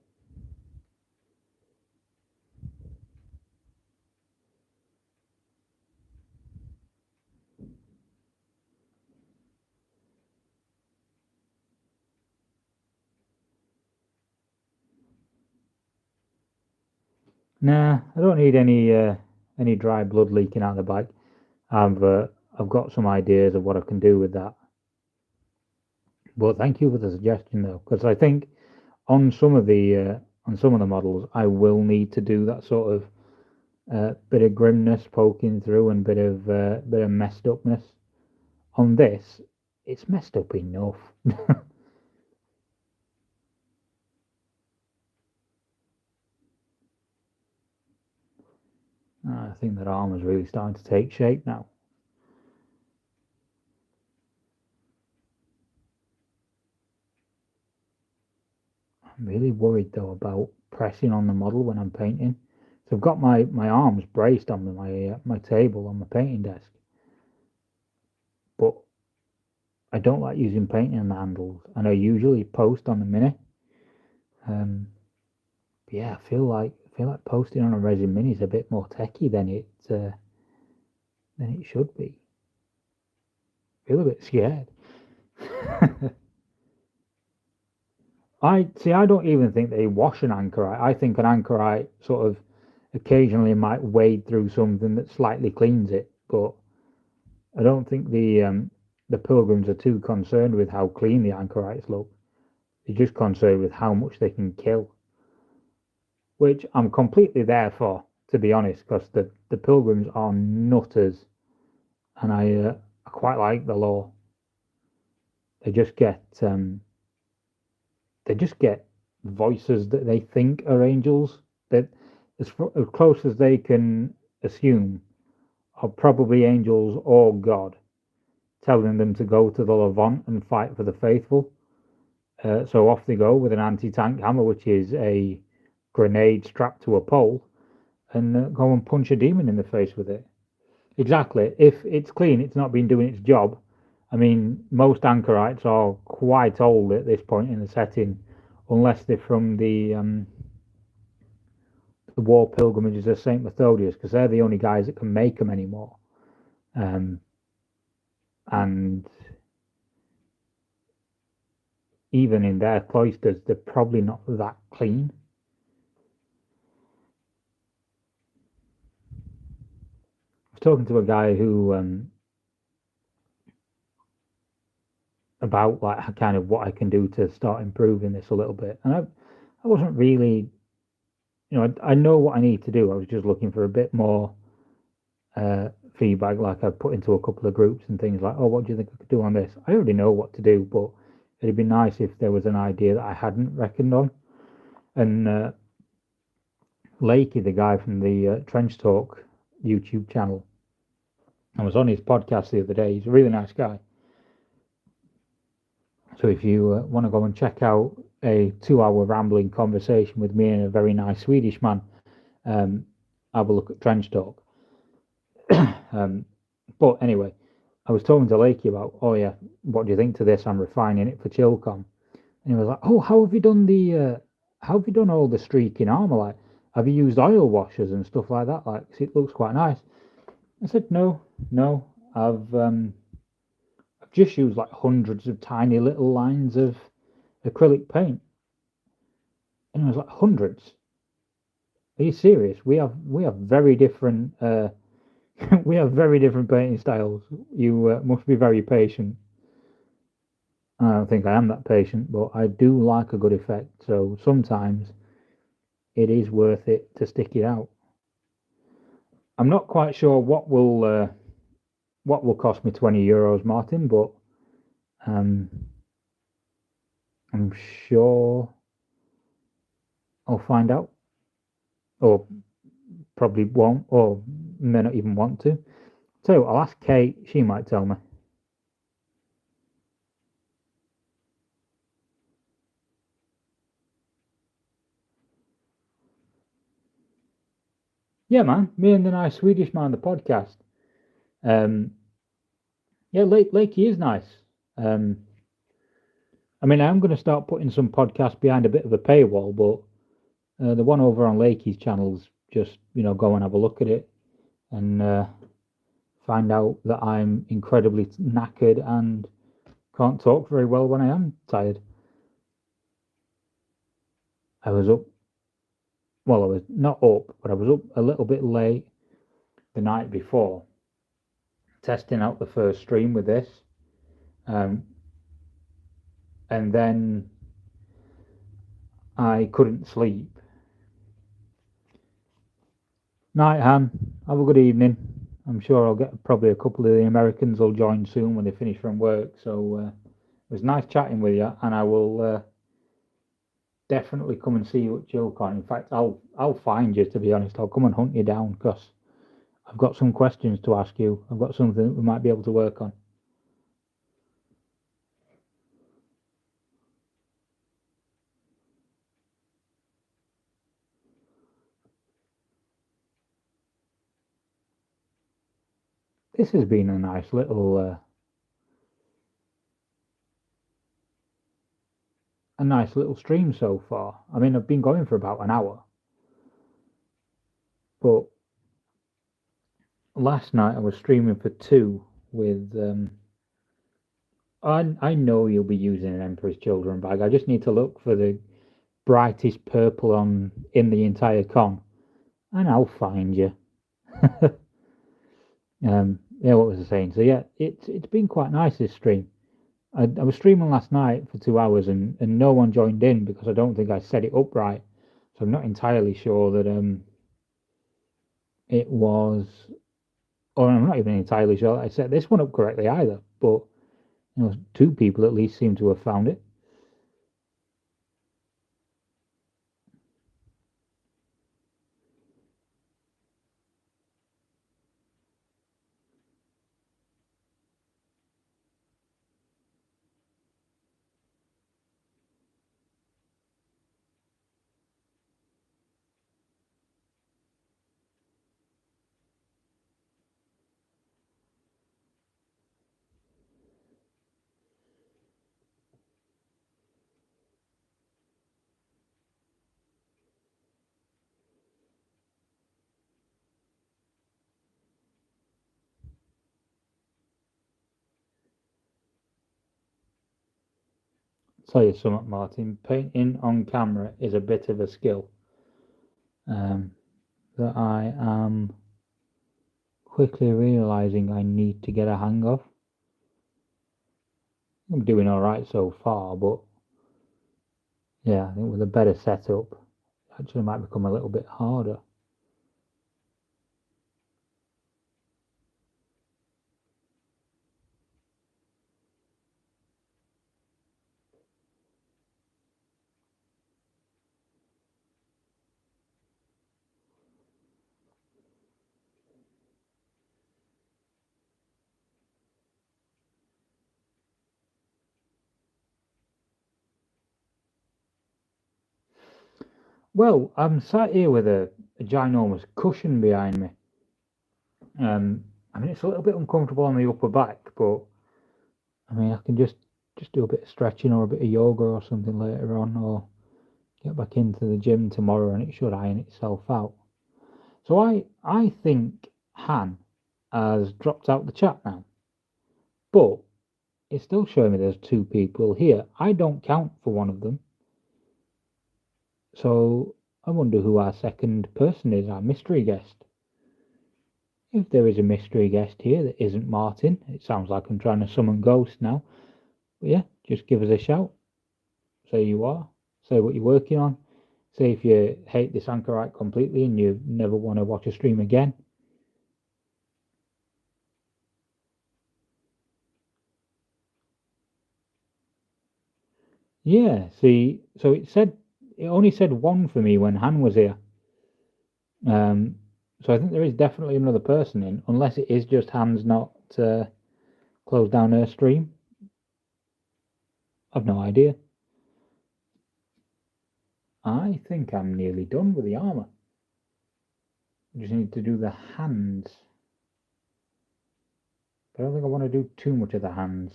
Nah, I don't need any dry blood leaking out of the bike. I've uh, I've got some ideas of what I can do with that. But thank you for the suggestion, though, because I think on some of the models, I will need to do that sort of bit of grimness poking through and bit of messed upness. On this, it's messed up enough. I think that arm is really starting to take shape now. I'm really worried though about pressing on the model when I'm painting. So I've got my arms braced on my table on my painting desk, but I don't like using painting handles, and I usually post on the Mini. Um, but yeah, I feel like posting on a resin Mini is a bit more techy than it should be. feel a bit scared. I see. I don't even think they wash an anchorite. I think an anchorite sort of occasionally might wade through something that slightly cleans it, but I don't think the pilgrims are too concerned with how clean the anchorites look. They're just concerned with how much they can kill, which I'm completely there for, to be honest, because the pilgrims are nutters, and I quite like the law. They just get they just get voices that they think are angels that as close as they can assume are probably angels or God telling them to go to the Levant and fight for the faithful. So off they go with an anti-tank hammer, which is a grenade strapped to a pole, and go and punch a demon in the face with it. Exactly. If it's clean, it's not been doing its job. I mean, most anchorites are quite old at this point in the setting, unless they're from the war pilgrimages of Saint Methodius, because they're the only guys that can make them anymore. Um, and even in their cloisters, they're probably not that clean. I was talking to a guy who about like kind of what I can do to start improving this a little bit, and I wasn't really, I know what I need to do. I was just looking for a bit more feedback, like I put into a couple of groups and things like, oh, what do you think I could do on this? I already know what to do, but it'd be nice if there was an idea that I hadn't reckoned on. And Lakey, the guy from the Trench Talk YouTube channel, I was on his podcast the other day. He's a really nice guy. So if you want to go and check out a 2-hour rambling conversation with me and a very nice Swedish man, have a look at Trench Talk. But anyway, I was talking to Lakey about, oh yeah, what do you think to this? I'm refining it for Chilcom, and he was like, oh, how have you done all the streaking armor? Like, have you used oil washers and stuff like that? Like, 'cause it looks quite nice. I said, no, I've just used like hundreds of tiny little lines of acrylic paint, and I was like, hundreds? Are you serious? We have very different we have very different painting styles. You must be very patient. I don't think I am that patient, but I do like a good effect. So sometimes it is worth it to stick it out. I'm not quite sure what will cost me €20, Martin, but um, I'm sure I'll find out, or probably won't, or may not even want to. So I'll ask Kate; she might tell me. Yeah, man, me and the nice Swedish man on the podcast. Um, yeah, Lakey is nice. Um, I mean, I'm going to start putting some podcasts behind a bit of a paywall, but the one over on Lakey's channel's just, go and have a look at it and find out that I'm incredibly knackered and can't talk very well when I am tired. I was up, well, I was not up, but I was up a little bit late the night before, testing out the first stream with this. Um, and then I couldn't sleep. Night, Han. Have a good evening. I'm sure I'll get probably a couple of the Americans will join soon when they finish from work. So it was nice chatting with you, and I will definitely come and see you at Chilcon. In fact, I'll find you. To be honest, I'll come and hunt you down because I've got some questions to ask you. I've got something that we might be able to work on. This has been a nice little stream so far. I mean, I've been going for about an hour, but last night I was streaming for two with I know you'll be using an Emperor's Children bag. I just need to look for the brightest purple on in the entire con, and I'll find you. Yeah, what was I saying? So yeah, it's been quite nice this stream. I was streaming last night for 2 hours and no one joined in because I don't think I set it up right. So I'm not entirely sure that it was, or I'm not even entirely sure that I set this one up correctly either. But two people at least seem to have found it. Tell you something, Martin. Painting on camera is a bit of a skill that I am quickly realizing I need to get a hang of. I'm doing all right so far, but yeah, I think with a better setup, it actually might become a little bit harder. Well, I'm sat here with a ginormous cushion behind me. I mean, it's a little bit uncomfortable on the upper back, but I mean, I can just do a bit of stretching or a bit of yoga or something later on, or get back into the gym tomorrow, and it should iron itself out. So I think Han has dropped out the chat now, but it's still showing me there's two people here. I don't count for one of them, so I wonder who our second person is, our mystery guest. If there is a mystery guest here that isn't Martin, it sounds like I'm trying to summon ghosts now. But yeah, just give us a shout. Say you are. Say what you're working on. Say if you hate this anchorite completely and you never want to watch a stream again. Yeah, see, so it only said one for me when Han was here. So I think there is definitely another person in, unless it is just Han's not closed down her stream. I've no idea. I think I'm nearly done with the armor. I just need to do the hands. But I don't think I want to do too much of the hands.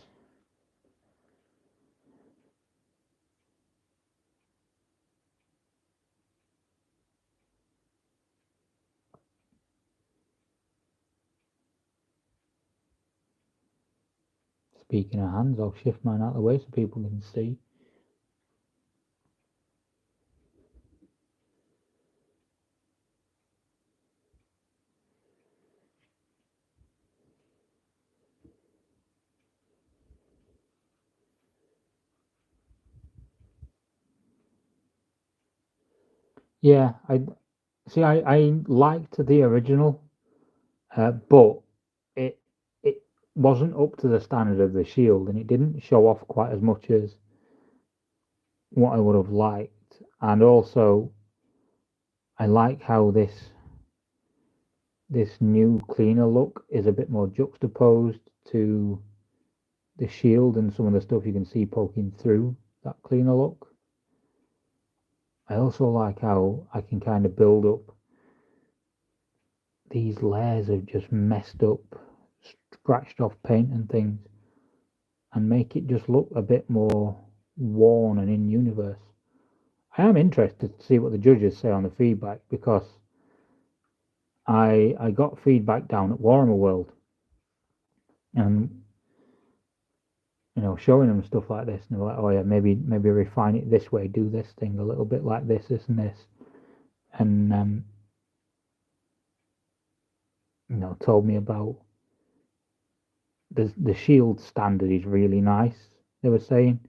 Speaking of hands, I'll shift mine out of the way so people can see. Yeah, I liked the original, but it wasn't up to the standard of the Shield, and it didn't show off quite as much as what I would have liked. And also, I like how this new cleaner look is a bit more juxtaposed to the Shield and some of the stuff you can see poking through that cleaner look. I also like how I can kind of build up these layers of just messed up, scratched off paint and things, and make it just look a bit more worn and in universe. I am interested to see what the judges say on the feedback because I got feedback down at Warhammer World, and showing them stuff like this, and they're like, oh yeah, maybe refine it this way, do this thing a little bit like this, and this, and told me about the shield standard is really nice. They were saying,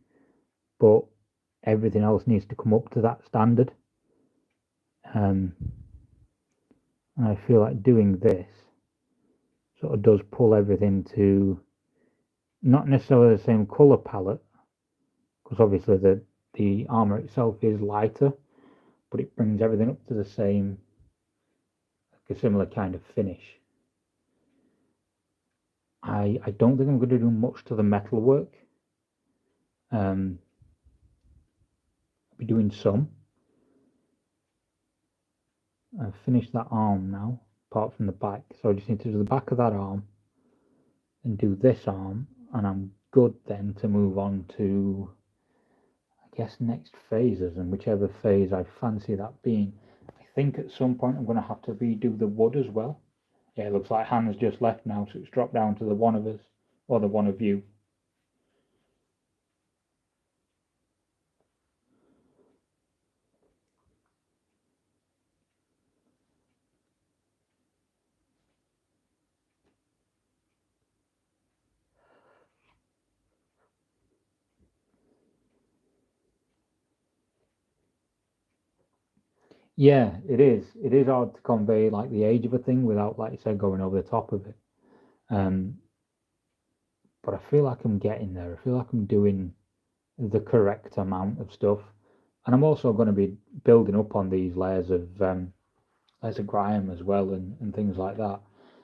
but everything else needs to come up to that standard. And I feel like doing this sort of does pull everything to not necessarily the same color palette, because obviously the armor itself is lighter, but it brings everything up to the same, like a similar kind of finish. I don't think I'm going to do much to the metal work. I'll be doing some. I've finished that arm now, apart from the back, so I just need to do the back of that arm and do this arm, and I'm good then to move on to, I guess, next phases, and whichever phase I fancy that being. I think at some point I'm going to have to redo the wood as well. Yeah, it looks like Hannah's just left now, so it's dropped down to the one of us, or the one of you. Yeah, it is. It is hard to convey like the age of a thing without, like you said, going over the top of it. But I feel like I'm getting there. I feel like I'm doing the correct amount of stuff, and I'm also going to be building up on these layers of grime as well, and things like that.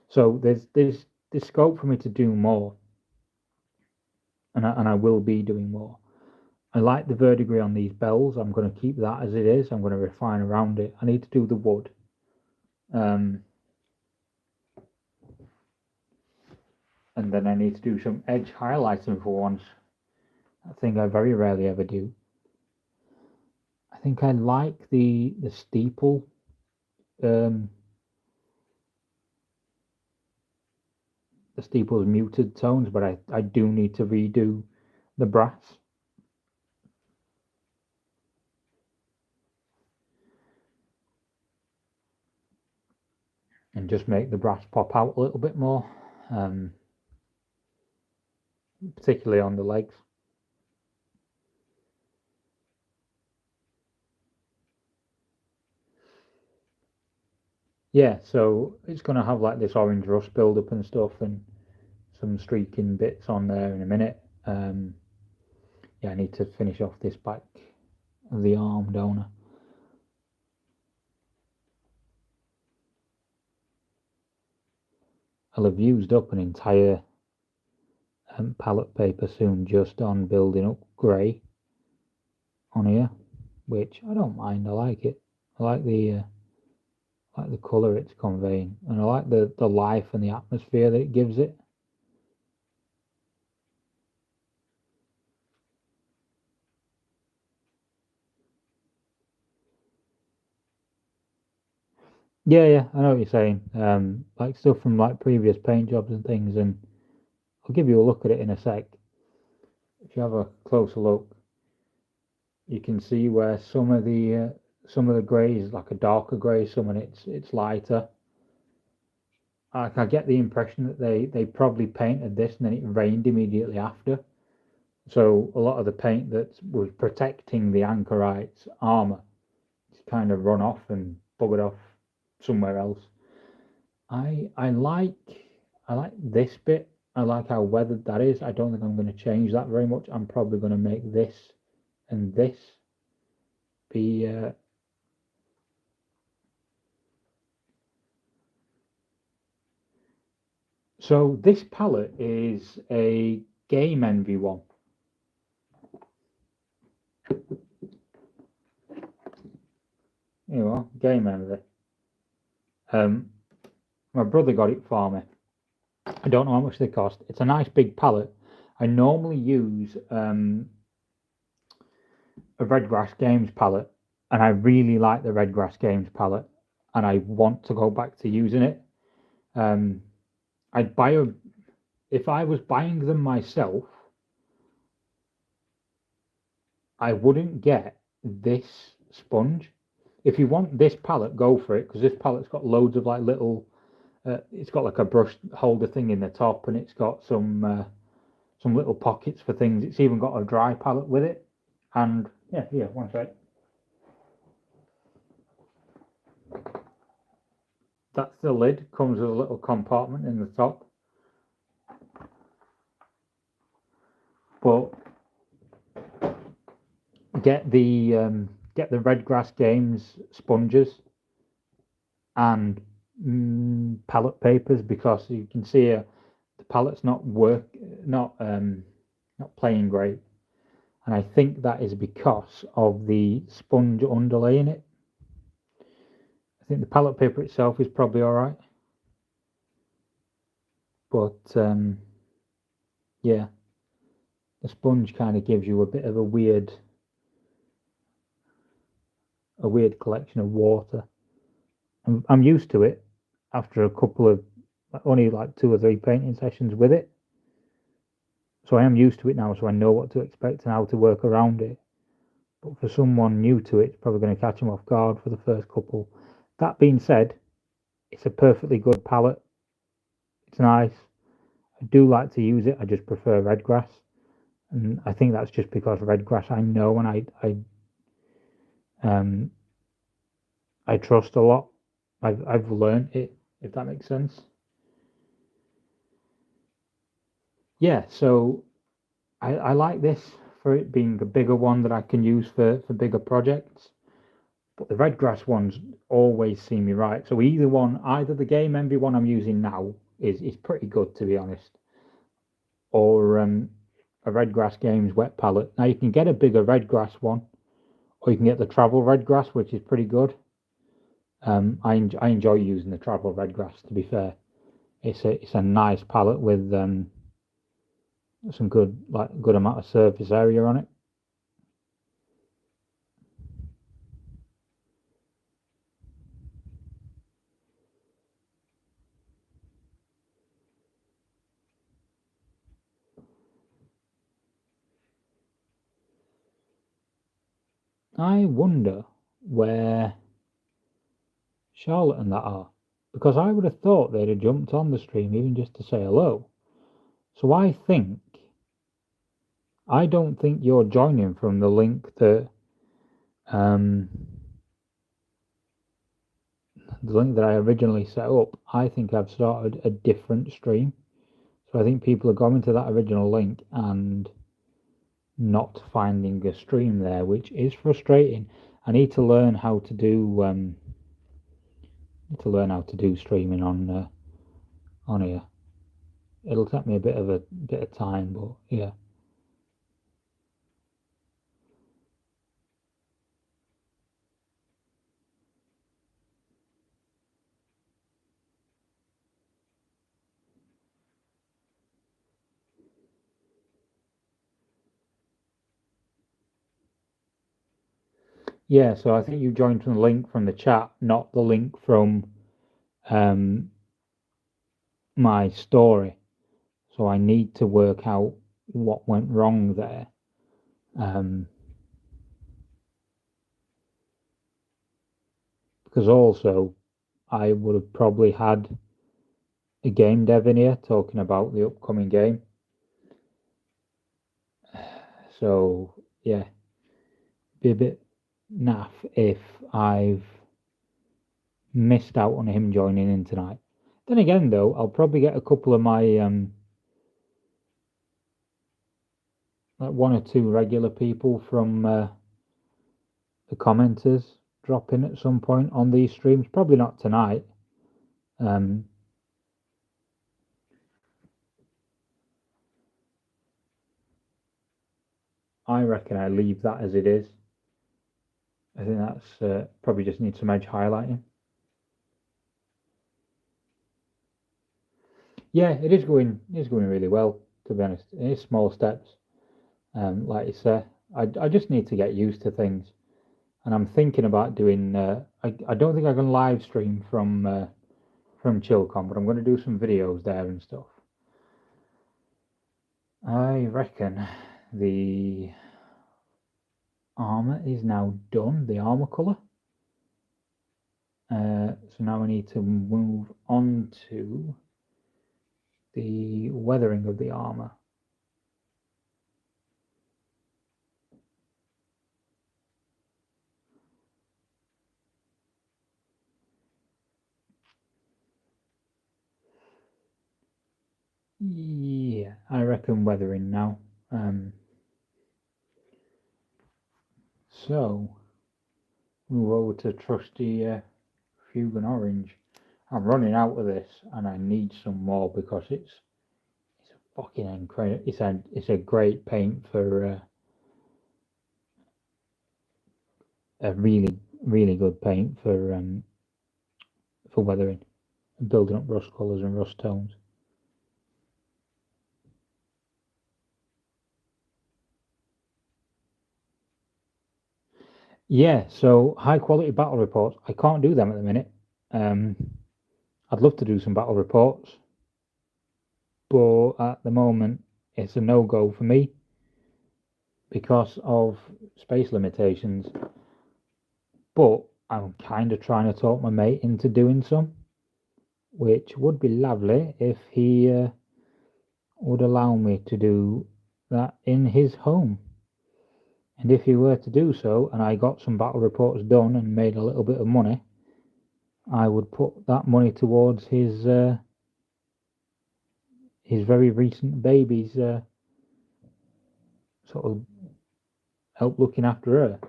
So there's scope for me to do more, and I will be doing more. I like the verdigris on these bells. I'm going to keep that as it is. I'm going to refine around it. I need to do the wood. And then I need to do some edge highlighting for once. A thing I very rarely ever do. I think I like the steeple. The steeple's muted tones, but I do need to redo the brass. And just make the brass pop out a little bit more, particularly on the legs. Yeah, so it's going to have like this orange rust buildup and stuff, and some streaking bits on there in a minute. Yeah, I need to finish off this back of the arm, don't I? I'll have used up an entire palette paper soon just on building up grey on here, which I don't mind. I like it. I like the colour it's conveying, and I like the life and the atmosphere that it gives it. Yeah, I know what you're saying. Like stuff from like previous paint jobs and things, and I'll give you a look at it in a sec. If you have a closer look, you can see where some of the grey is like a darker grey, some of it's lighter. I get the impression that they probably painted this and then it rained immediately after. So a lot of the paint that was protecting the Anchorite's armor is kind of run off and buggered off somewhere else. I like this bit. I like how weathered that is. I don't think I'm going to change that very much. I'm probably going to make this and this be so this palette is a Game Envy one. You know, Game Envy. My brother got it for me. I don't know how much they cost. It's a nice big palette. I normally use a Redgrass Games palette, and I really like the Redgrass Games palette, and I want to go back to using it. I'd buy if I was buying them myself, I wouldn't get this sponge. If you want this palette, go for it, because this palette's got loads of like little. It's got like a brush holder thing in the top, and it's got some little pockets for things. It's even got a dry palette with it, and yeah, here, one sec. That's the lid. Comes with a little compartment in the top. But get the Redgrass Games sponges and palette papers, because you can see the palette's not playing great, and I think that is because of the sponge underlay in it. I think the palette paper itself is probably all right, but yeah, the sponge kind of gives you a bit of a weird collection of water. I'm used to it after a couple of only like 2 or 3 painting sessions with it. So I am used to it now, so I know what to expect and how to work around it. But for someone new to it, it's probably going to catch them off guard for the first couple. That being said, it's a perfectly good palette. It's nice. I do like to use it. I just prefer Redgrass, and I think that's just because Redgrass I know and I trust a lot. I've learned it, if that makes sense. Yeah, so I like this for it being a bigger one that I can use for bigger projects. But the Redgrass ones always see me right. So either the Game Envy one I'm using now is pretty good, to be honest, or a Redgrass Games wet palette. Now you can get a bigger Redgrass one, or you can get the Travel Redgrass, which is pretty good. I enjoy using the Travel Redgrass. To be fair, it's a nice palette with some good amount of surface area on it. I wonder where Charlotte and that are, because I would have thought they'd have jumped on the stream even just to say hello. So I don't think you're joining from the link that I originally set up. I think I've started a different stream. So I think people are going to that original link and not finding a stream there, which is frustrating. I need to learn how to do streaming on here. It'll take me a bit of time, but yeah. Yeah, so I think you joined from the link from the chat, not the link from my story. So I need to work out what went wrong there. Because also I would have probably had a game dev in here talking about the upcoming game. So yeah, be a bit naff if I've missed out on him joining in tonight. Then again, though, I'll probably get a couple of my like 1 or 2 regular people from the commenters drop in at some point on these streams. Probably not tonight. I reckon I leave that as it is. I think that's probably just needs some edge highlighting. Yeah, it is going really well, to be honest. It is small steps. Like you say, I just need to get used to things, and I'm thinking about doing. I don't think I can live stream from Chillcon, but I'm going to do some videos there and stuff. I reckon the armour is now done, the armour colour. So now I need to move on to the weathering of the armour. Yeah, I reckon weathering now. So move over to trusty Fugan Orange. I'm running out of this, and I need some more because it's a fucking incredible. It's a great paint for a really good paint for weathering and building up rust colours and rust tones. Yeah, so high quality battle reports. I can't do them at the minute. I'd love to do some battle reports, but at the moment it's a no-go for me because of space limitations. But I'm kind of trying to talk my mate into doing some, which would be lovely if he would allow me to do that in his home. And if he were to do so, and I got some battle reports done and made a little bit of money, I would put that money towards his very recent baby's sort of help looking after her.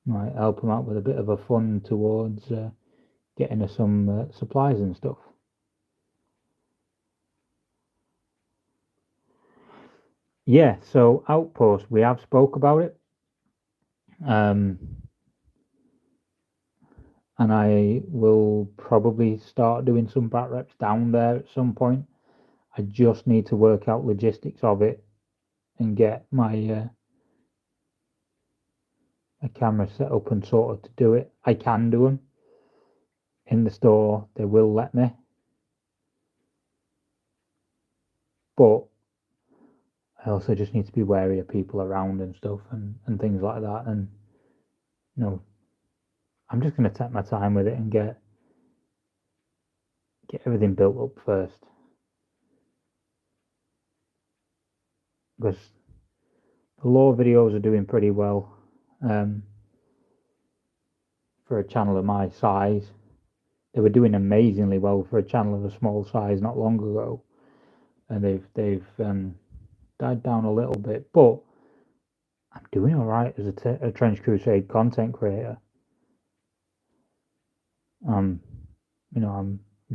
Might help him out with a bit of a fund towards getting her some supplies and stuff. Yeah, so Outpost, we have spoke about it. And I will probably start doing some bat reps down there at some point. I just need to work out logistics of it and get my a camera set up and sorted to do it. I can do them in the store; they will let me, but I also just need to be wary of people around and stuff and things like that. And I'm just going to take my time with it and get everything built up first, because the lore videos are doing pretty well for a channel of my size. They were doing amazingly well for a channel of a small size not long ago, and they've died down a little bit, but I'm doing all right as a Trench Crusade content creator. I'm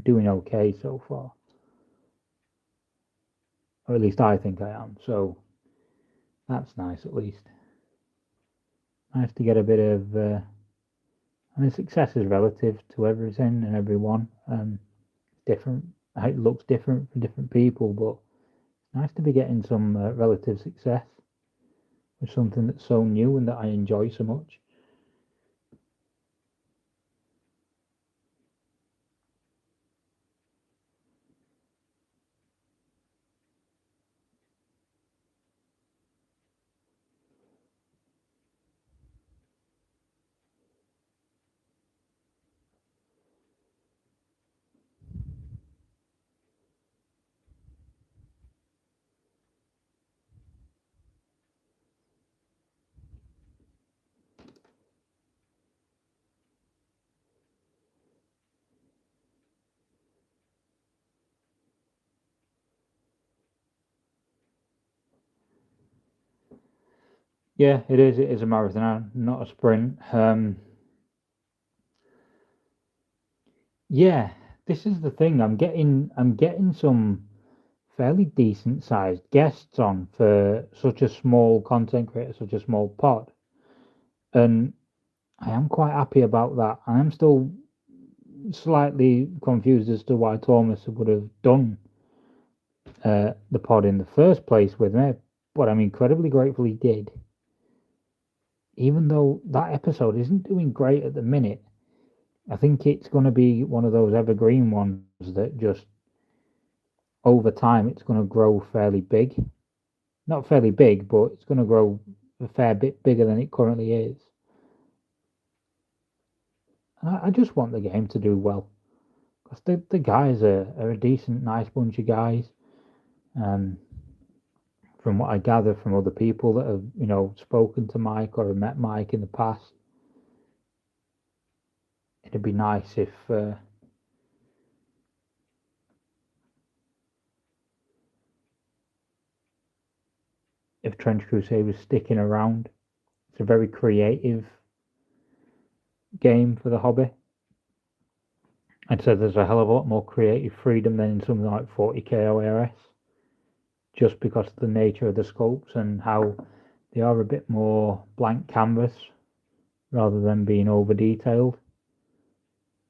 doing okay so far, or at least I think I am. So that's nice. At least nice to get a bit of. Success is relative to everything and everyone. Different. It looks different for different people, but it's nice to be getting some relative success with something that's so new and that I enjoy so much. Yeah, it is. It is a marathon, not a sprint. Yeah, this is the thing. I'm getting some fairly decent sized guests on for such a small content creator, such a small pod, and I am quite happy about that. I am still slightly confused as to why Thomas would have done the pod in the first place with me, but I'm incredibly grateful he did. Even though that episode isn't doing great at the minute, I think it's going to be one of those evergreen ones that just over time it's going to grow fairly big. Not fairly big, but it's going to grow a fair bit bigger than it currently is. I just want the game to do well, because the guys are a decent, nice bunch of guys. From what I gather from other people that have, spoken to Mike or have met Mike in the past, it'd be nice if Trench Crusade was sticking around. It's a very creative game for the hobby. I'd say there's a hell of a lot more creative freedom than in something like 40k ORS, just because of the nature of the sculpts and how they are a bit more blank canvas rather than being over detailed.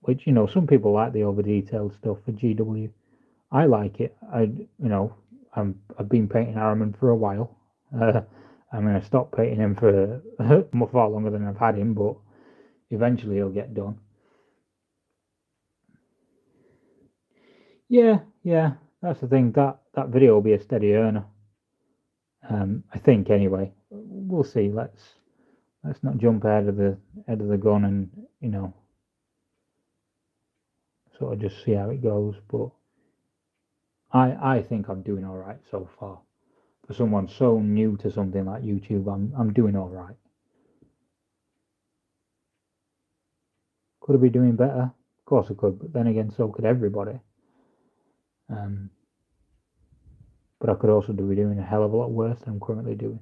Which, some people like the over detailed stuff for GW. I like it. I've been painting Araman for a while. I'm going to stop painting him for far longer than I've had him, but eventually he'll get done. Yeah, that's the thing. That video will be a steady earner. I think anyway. We'll see. Let's not jump ahead of the gun and sort of just see how it goes. But I think I'm doing all right so far. For someone so new to something like YouTube, I'm doing all right. Could I be doing better? Of course I could, but then again, so could everybody. But I could also be doing a hell of a lot worse than I'm currently doing,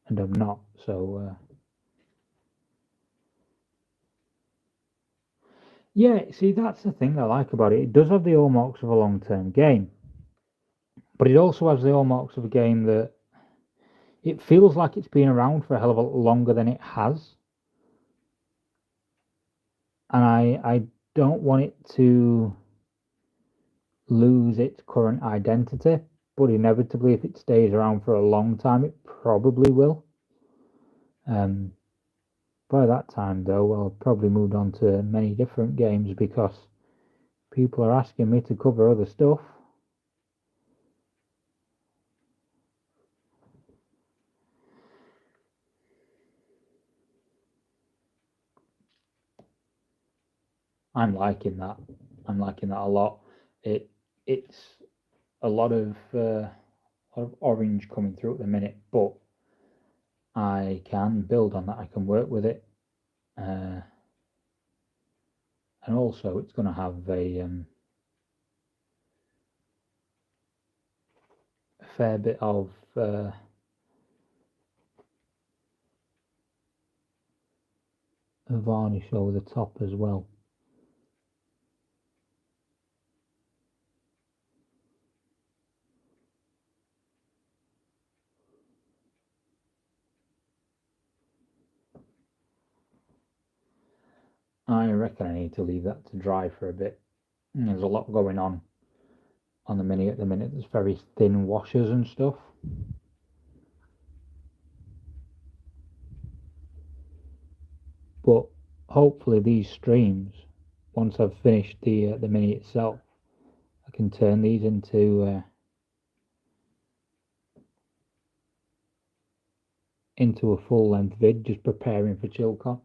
and I'm not. So yeah, see, that's the thing I like about it. It does have the hallmarks of a long-term game, but it also has the hallmarks of a game that it feels like it's been around for a hell of a lot longer than it has, and I don't want it to lose its current identity. But inevitably, if it stays around for a long time, it probably will. By that time, though, I'll probably moved on to many different games because people are asking me to cover other stuff. I'm liking that. I'm liking that a lot. It's a lot of orange coming through at the minute, but I can build on that. I can work with it, and also it's going to have a fair bit of varnish over the top as well. I reckon I need to leave that to dry for a bit. There's a lot going on the Mini at the minute. There's very thin washers and stuff. But hopefully these streams, once I've finished the Mini itself, I can turn these into a full length vid, just preparing for ChillCon.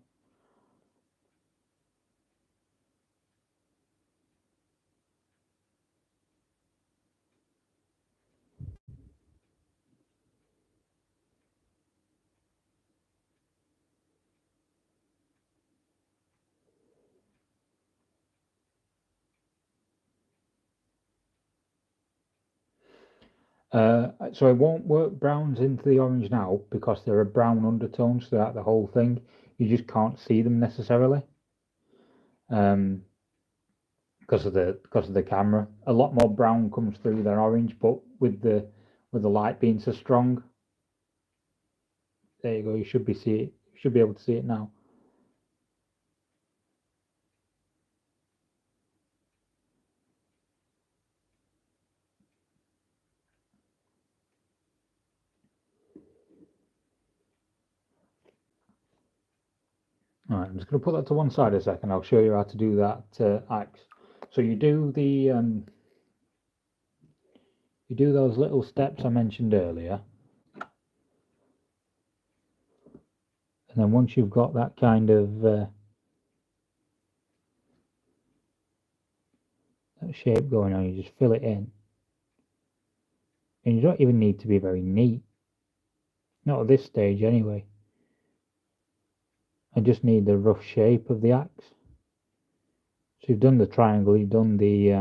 So I won't work browns into the orange now because there are brown undertones throughout the whole thing. You just can't see them necessarily. Because of the camera. A lot more brown comes through than orange, but with the light being so strong. There you go. You should be able to see it now. All right, I'm just going to put that to one side a second. I'll show you how to do that axe. So you do the You do those little steps I mentioned earlier, and then once you've got that kind of that shape going on, you just fill it in. And you don't even need to be very neat. Not at this stage anyway. I just need the rough shape of the axe. So you've done the triangle, you've done the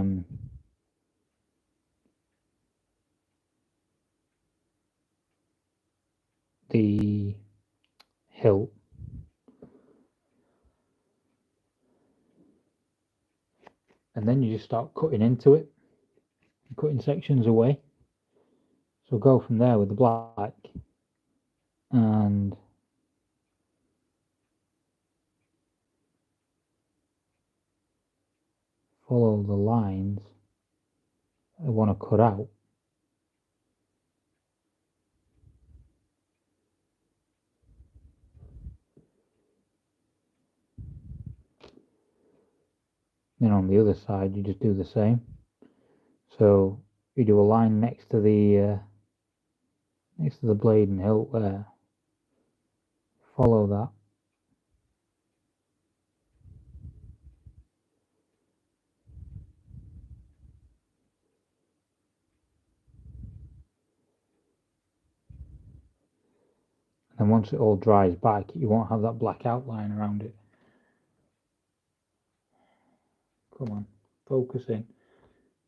hilt. And then you just start cutting into it, cutting sections away. So go from there with the black and follow the lines I want to cut out. Then on the other side you just do the same. So you do a line next to the blade and hilt there. Follow that. And once it all dries back, you won't have that black outline around it. Come on, focus in.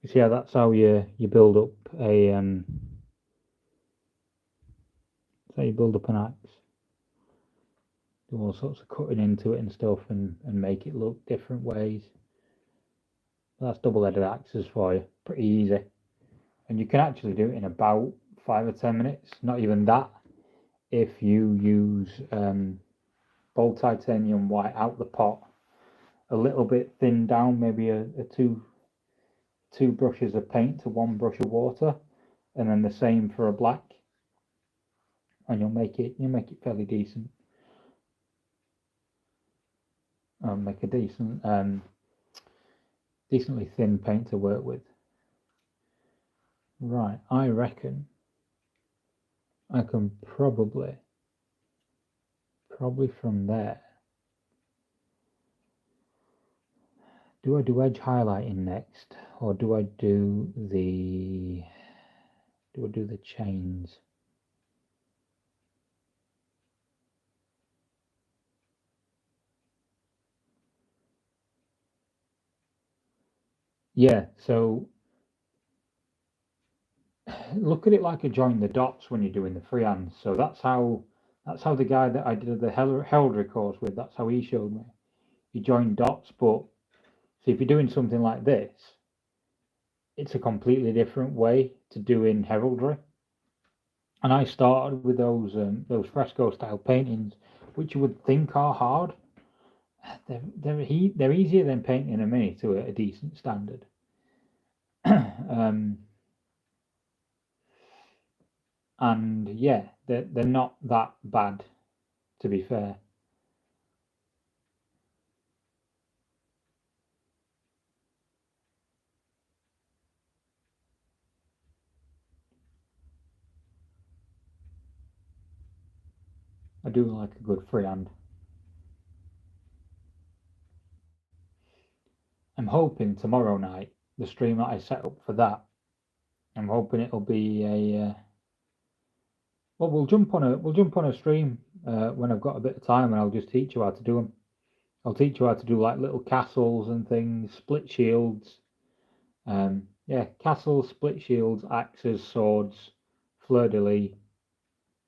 You see how that's how you build up a that's how you build up an axe. Do all sorts of cutting into it and stuff, and make it look different ways. That's double-headed axes for you. Pretty easy, and you can actually do it in about 5 or 10 minutes. Not even that, if you use bold titanium white out the pot, a little bit thinned down, maybe a two brushes of paint to 1 brush of water, and then the same for a black, and you'll make it fairly decent. Make a decent decently thin paint to work with. Right, I reckon I can probably from there. Do I do edge highlighting next, or do I do the chains? Yeah, so look at it like a join the dots when you're doing the freehand. So that's how the guy that I did the heraldry course with, that's how he showed me. You join dots, but so if you're doing something like this, it's a completely different way to doing heraldry. And I started with those fresco style paintings, which you would think are hard. They're easier than painting a mini to a decent standard. And yeah, they're not that bad, to be fair. I do like a good freehand. I'm hoping tomorrow night, the stream that I set up for that, I'm hoping it'll be a well, we'll jump on a stream when I've got a bit of time, and I'll just teach you how to do them. I'll teach you how to do like little castles and things, split shields. Yeah, castles, split shields, axes, swords, fleur-de-lis,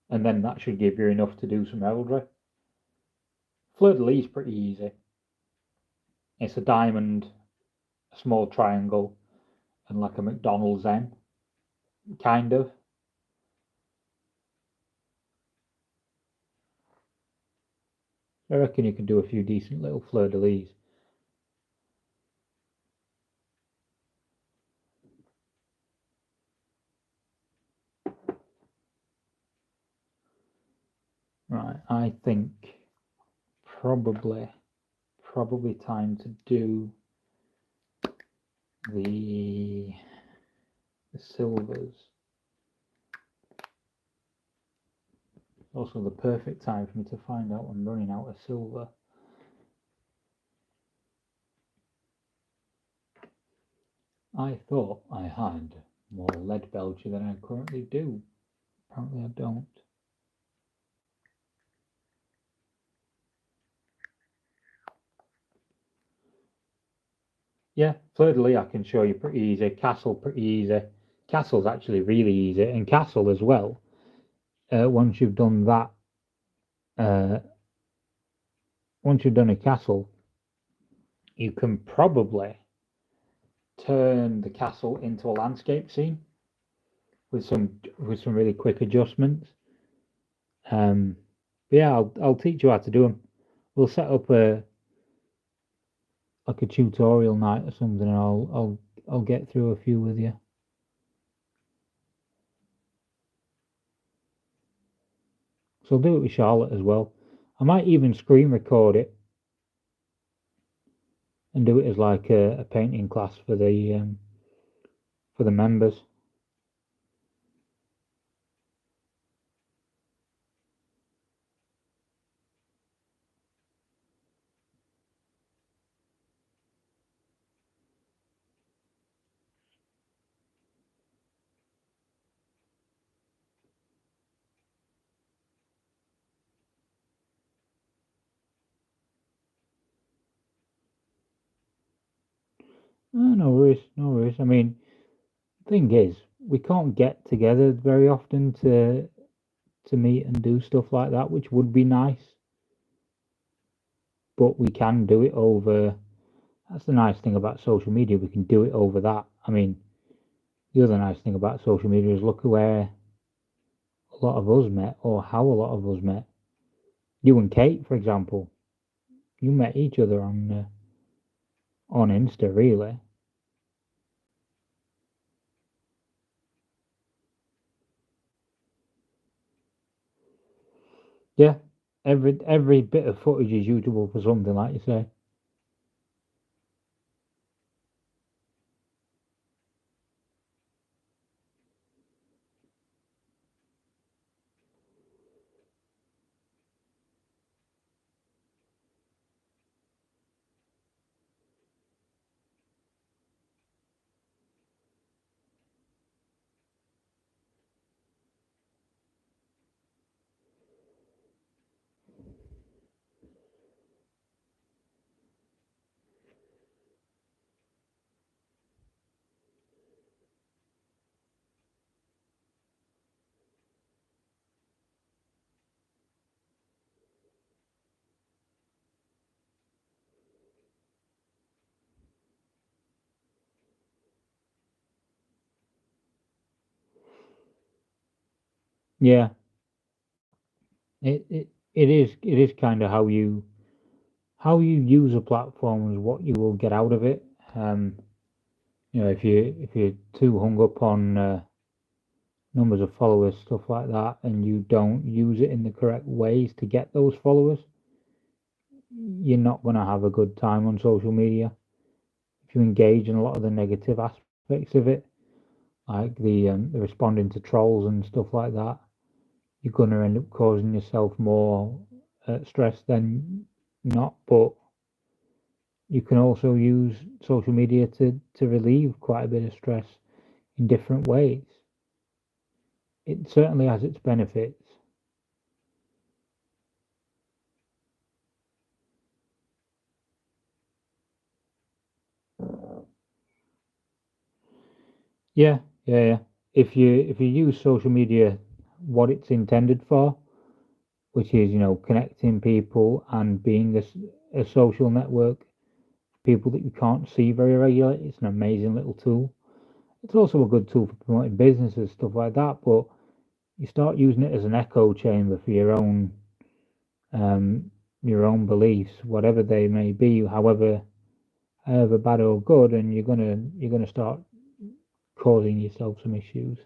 and then that should give you enough to do some heraldry. Fleur-de-lis is pretty easy. It's a diamond, a small triangle, and like a McDonald's N, kind of. I reckon you can do a few decent little fleur-de-lis. Right, I think probably time to do the the silvers. Also the perfect time for me to find out I'm running out of silver. I thought I had more lead belcher than I currently do. Apparently I don't. Yeah, thirdly I can show you pretty easy. Castle pretty easy. Castle's actually really easy. And castle as well. Once you've done that, once you've done a castle, you can probably turn the castle into a landscape scene with some really quick adjustments. Yeah, I'll teach you how to do them. We'll set up a tutorial night or something, and I'll get through a few with you. So I'll do it with Charlotte as well. I might even screen record it and do it as like a painting class for the members. Oh, no worries, no worries. I mean, thing is, we can't get together very often to meet and do stuff like that, which would be nice. But we can do it over. That's the nice thing about social media. We can do it over that. I mean, the other nice thing about social media is look at where a lot of us met, or how a lot of us met. You and Kate, for example, you met each other on Insta, really. Yeah, every bit of footage is usable for something, like you say. Yeah, it is kind of how you use a platform is what you will get out of it. If you're too hung up on numbers of followers, stuff like that, and you don't use it in the correct ways to get those followers, you're not going to have a good time on social media. If you engage in a lot of the negative aspects of it, like the responding to trolls and stuff like that, you're going to end up causing yourself more stress than not. But you can also use social media to relieve quite a bit of stress in different ways. It certainly has its benefits. Yeah, yeah. If you use social media what it's intended for, which is connecting people and being a social network, people that you can't see very regularly, it's an amazing little tool. It's also a good tool for promoting businesses, stuff like that. But you start using it as an echo chamber for um, your own beliefs, whatever they may be, however bad or good, and you're gonna start causing yourself some issues.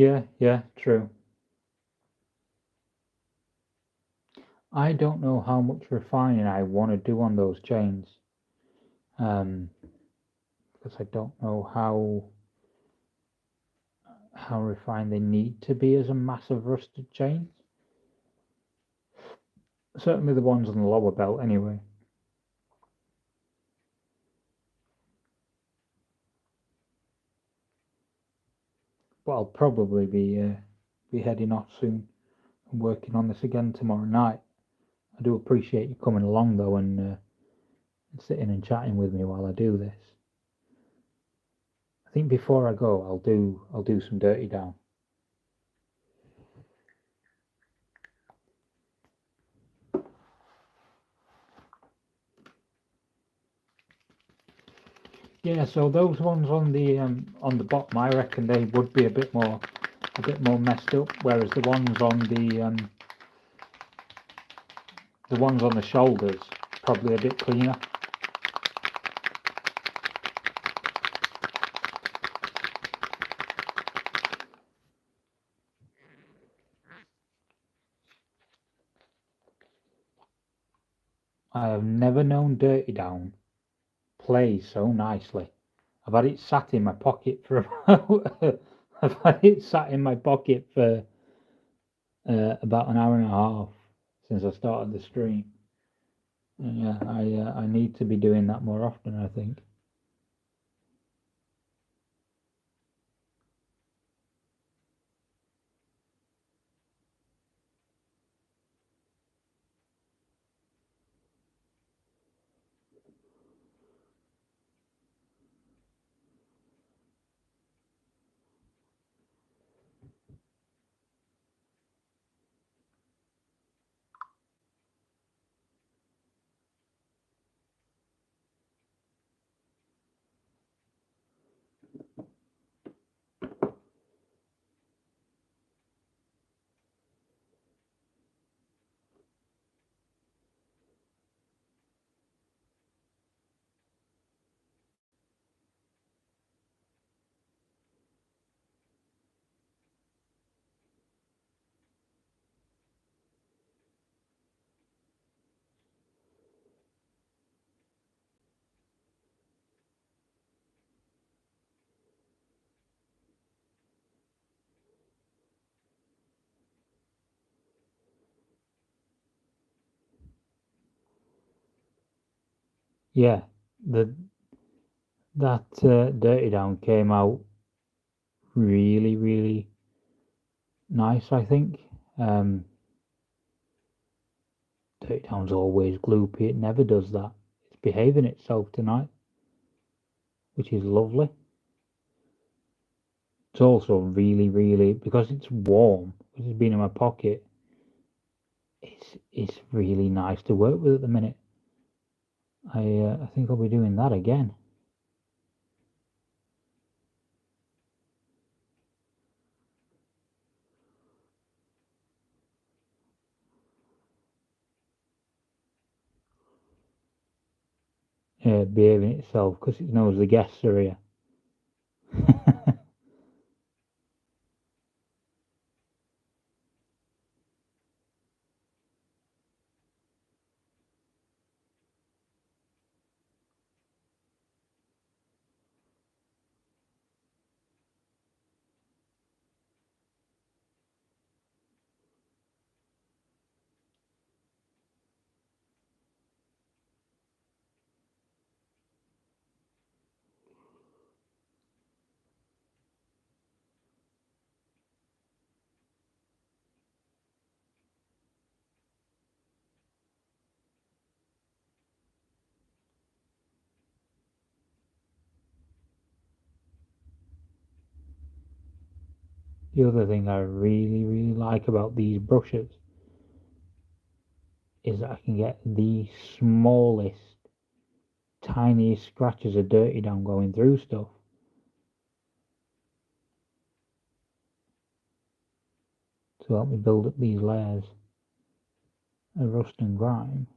Yeah, true. I don't know how much refining I want to do on those chains. Because I don't know how refined they need to be as a massive rusted chain. Certainly the ones on the lower belt, anyway. But I'll probably be heading off soon and working on this again tomorrow night. I do appreciate you coming along though and sitting and chatting with me while I do this. I think before I go, I'll do some dirty down. Yeah, so those ones on the bottom, I reckon they would be a bit more messed up, whereas the ones on the shoulders probably a bit cleaner. I have never known Dirty Down play so nicely. I've had it sat in my pocket for I've had it sat in my pocket for about an hour and a half since I started the stream. And yeah, I need to be doing that more often, I think. Yeah, the that Dirty Down came out really nice, I think. Dirty Down's always gloopy, it never does that. It's behaving itself tonight, which is lovely. It's also really, because it's warm, because it's been in my pocket, it's really nice to work with at the minute. I think I'll be doing that again. Behaving itself because it knows the guests are here. The other thing I really like about these brushes is that I can get the smallest, tiniest scratches of Dirty Down going through stuff. To help me build up these layers of rust and grime.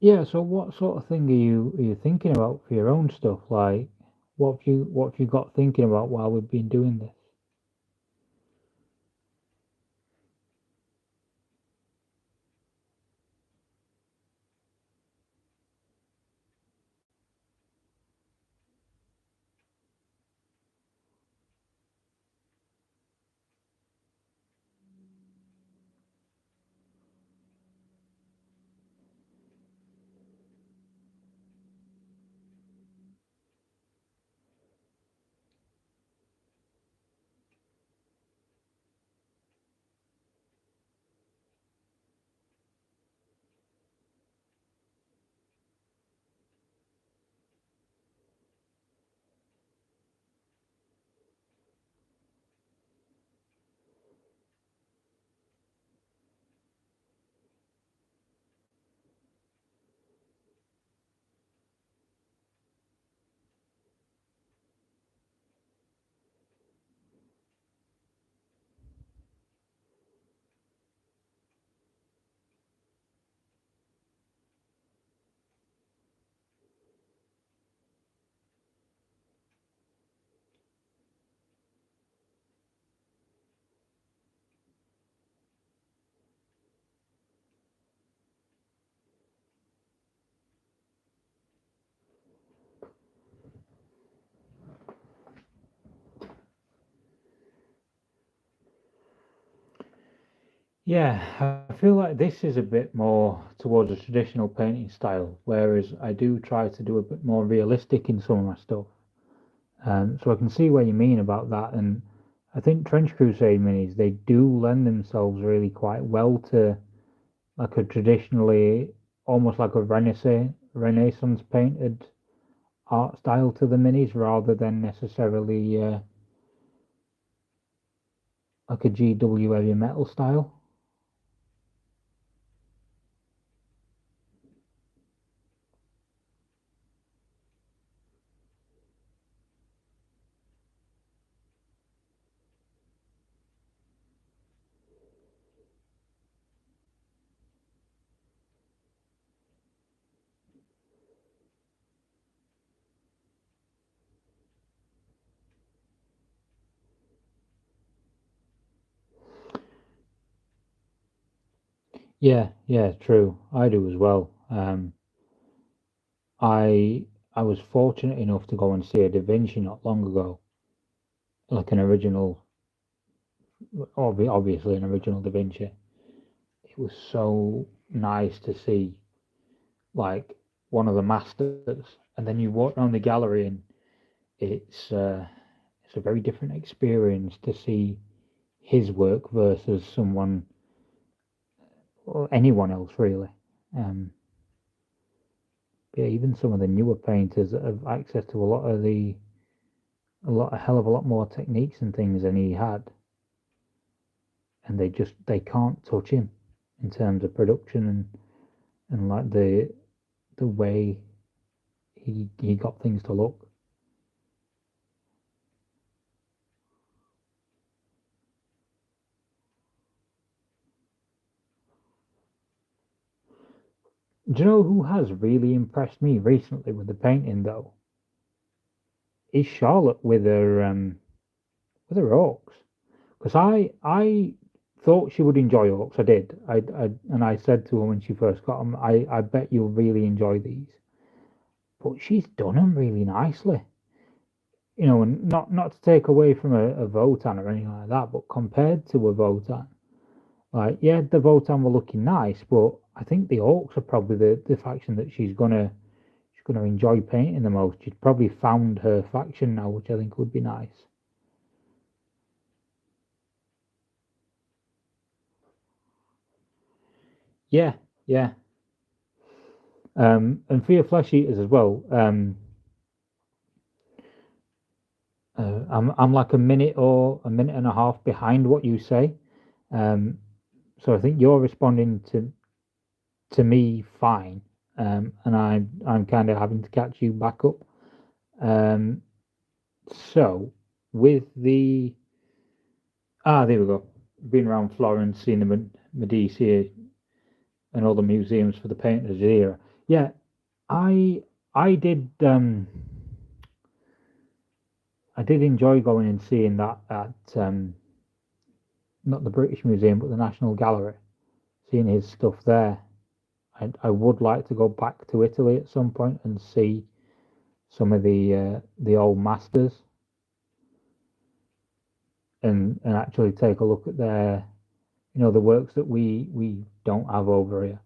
Yeah, so what sort of thing are you thinking about for your own stuff? Like, what have you got thinking about while we've been doing this? Yeah, I feel like this is a bit more towards a traditional painting style, whereas I do try to do a bit more realistic in some of my stuff. So I can see what you mean about that, and I think Trench Crusade minis they do lend themselves really quite well to like a traditionally almost like a Renaissance painted art style to the minis rather than necessarily like a GW heavy metal style. Yeah, yeah, true. I do as well. I was fortunate enough to go and see a Da Vinci not long ago, like an original, obviously an original Da Vinci. It was so nice to see like one of the masters, and then you walk around the gallery, and it's a very different experience to see his work versus someone or anyone else really. Um, yeah, even some of the newer painters that have access to a hell of a lot more techniques and things than he had, and they can't touch him in terms of production and like the way he got things to look. Do you know who has really impressed me recently with the painting though? Is Charlotte with her orcs. Because I thought she would enjoy orcs. I did. And I said to her when she first got them, I bet you'll really enjoy these. But she's done them really nicely. And not to take away from a Votan or anything like that, but compared to a Votan, like yeah, the Votan were looking nice, but I think the orcs are probably the faction that she's gonna enjoy painting the most. She's probably found her faction now, which I think would be nice. Yeah, yeah. And for your flesh eaters as well, I'm like a minute or a minute and a half behind what you say. Um, so I think you're responding to me fine, and I'm kind of having to catch you back up. Um, so with there we go. Been around Florence, seen the Medici and all the museums for the painters era. Yeah, I I did I did enjoy going and seeing that at not the British Museum but the National Gallery, seeing his stuff there. I would like to go back to Italy at some point and see some of the old masters and actually take a look at their the works that we don't have over here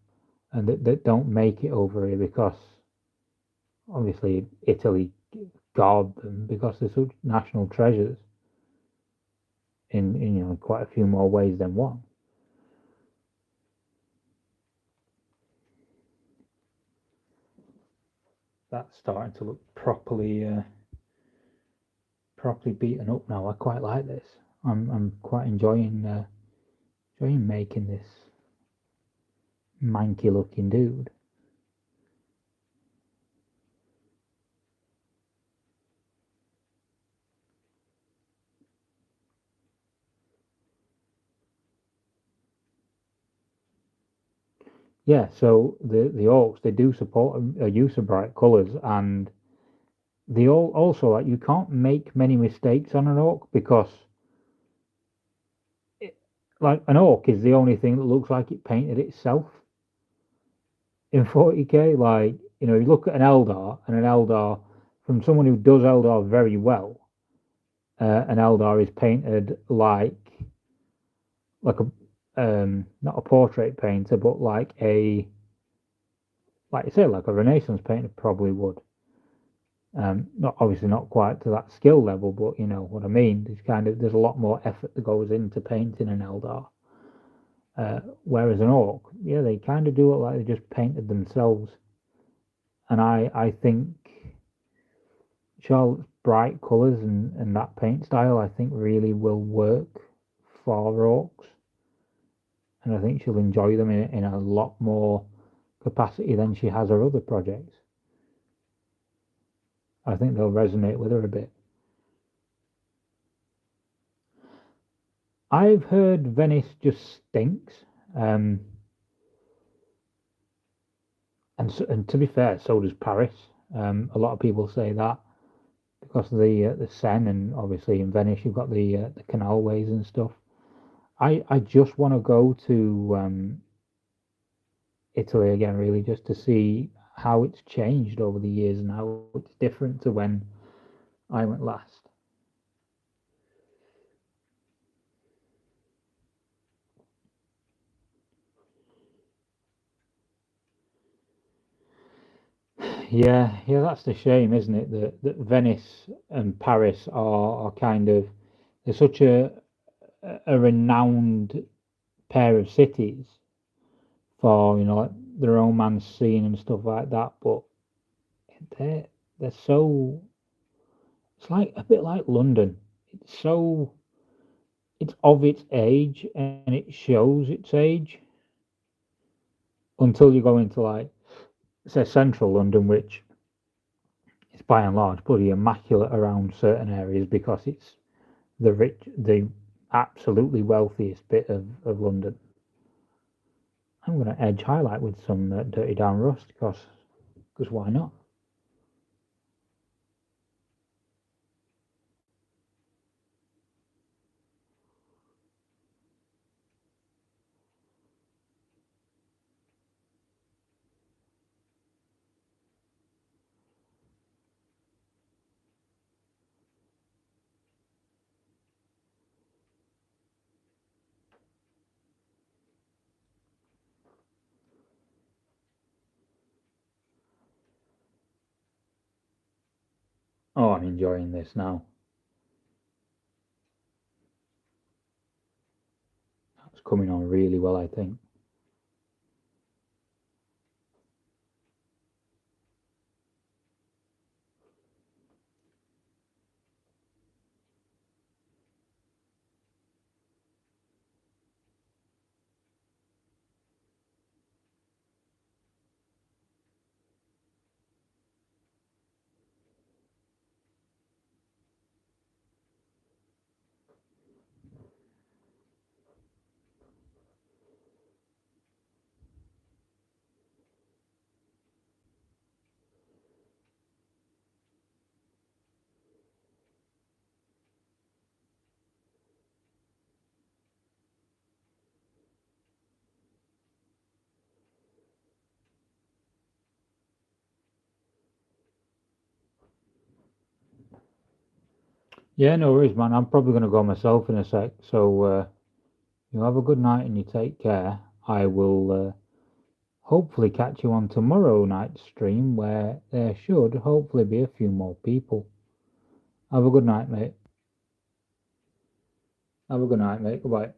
and that don't make it over here because obviously Italy guard them because they're such national treasures in quite a few more ways than one. That's starting to look properly beaten up now. I quite like this. I'm quite enjoying making this manky looking dude. Yeah, so the orcs they do support a use of bright colours, and they all also like you can't make many mistakes on an orc because it, like an orc is the only thing that looks like it painted itself in 40k. Like you look at an Eldar and an Eldar from someone who does Eldar very well. An Eldar is painted like a not a portrait painter, but like you say, like a Renaissance painter probably would. Not obviously not quite to that skill level, but you know what I mean. There's a lot more effort that goes into painting an Eldar. Whereas an orc, yeah, they kind of do it like they just painted themselves. And I think Charlotte's bright colours and that paint style, I think really will work for orcs. And I think she'll enjoy them in a lot more capacity than she has her other projects. I think they'll resonate with her a bit. I've heard Venice just stinks, and to be fair, so does Paris. A lot of people say that because of the Seine, and obviously in Venice you've got the canalways and stuff. I just want to go to Italy again, really, just to see how it's changed over the years and how it's different to when I went last. Yeah, that's the shame, isn't it? That Venice and Paris are kind of they're such a renowned pair of cities for like the romance scene and stuff like that, but they're they're so it's like a bit like London. It's of its age and it shows its age until you go into like say central London, which is by and large pretty immaculate around certain areas because it's the absolutely wealthiest bit of London. I'm going to edge highlight with some Dirty Down Rust because why not? Oh, I'm enjoying this now. It's coming on really well, I think. Yeah, no worries, man. I'm probably going to go myself in a sec. So you have a good night and you take care. I will hopefully catch you on tomorrow night's stream where there should hopefully be a few more people. Have a good night, mate. Have a good night, mate. Goodbye.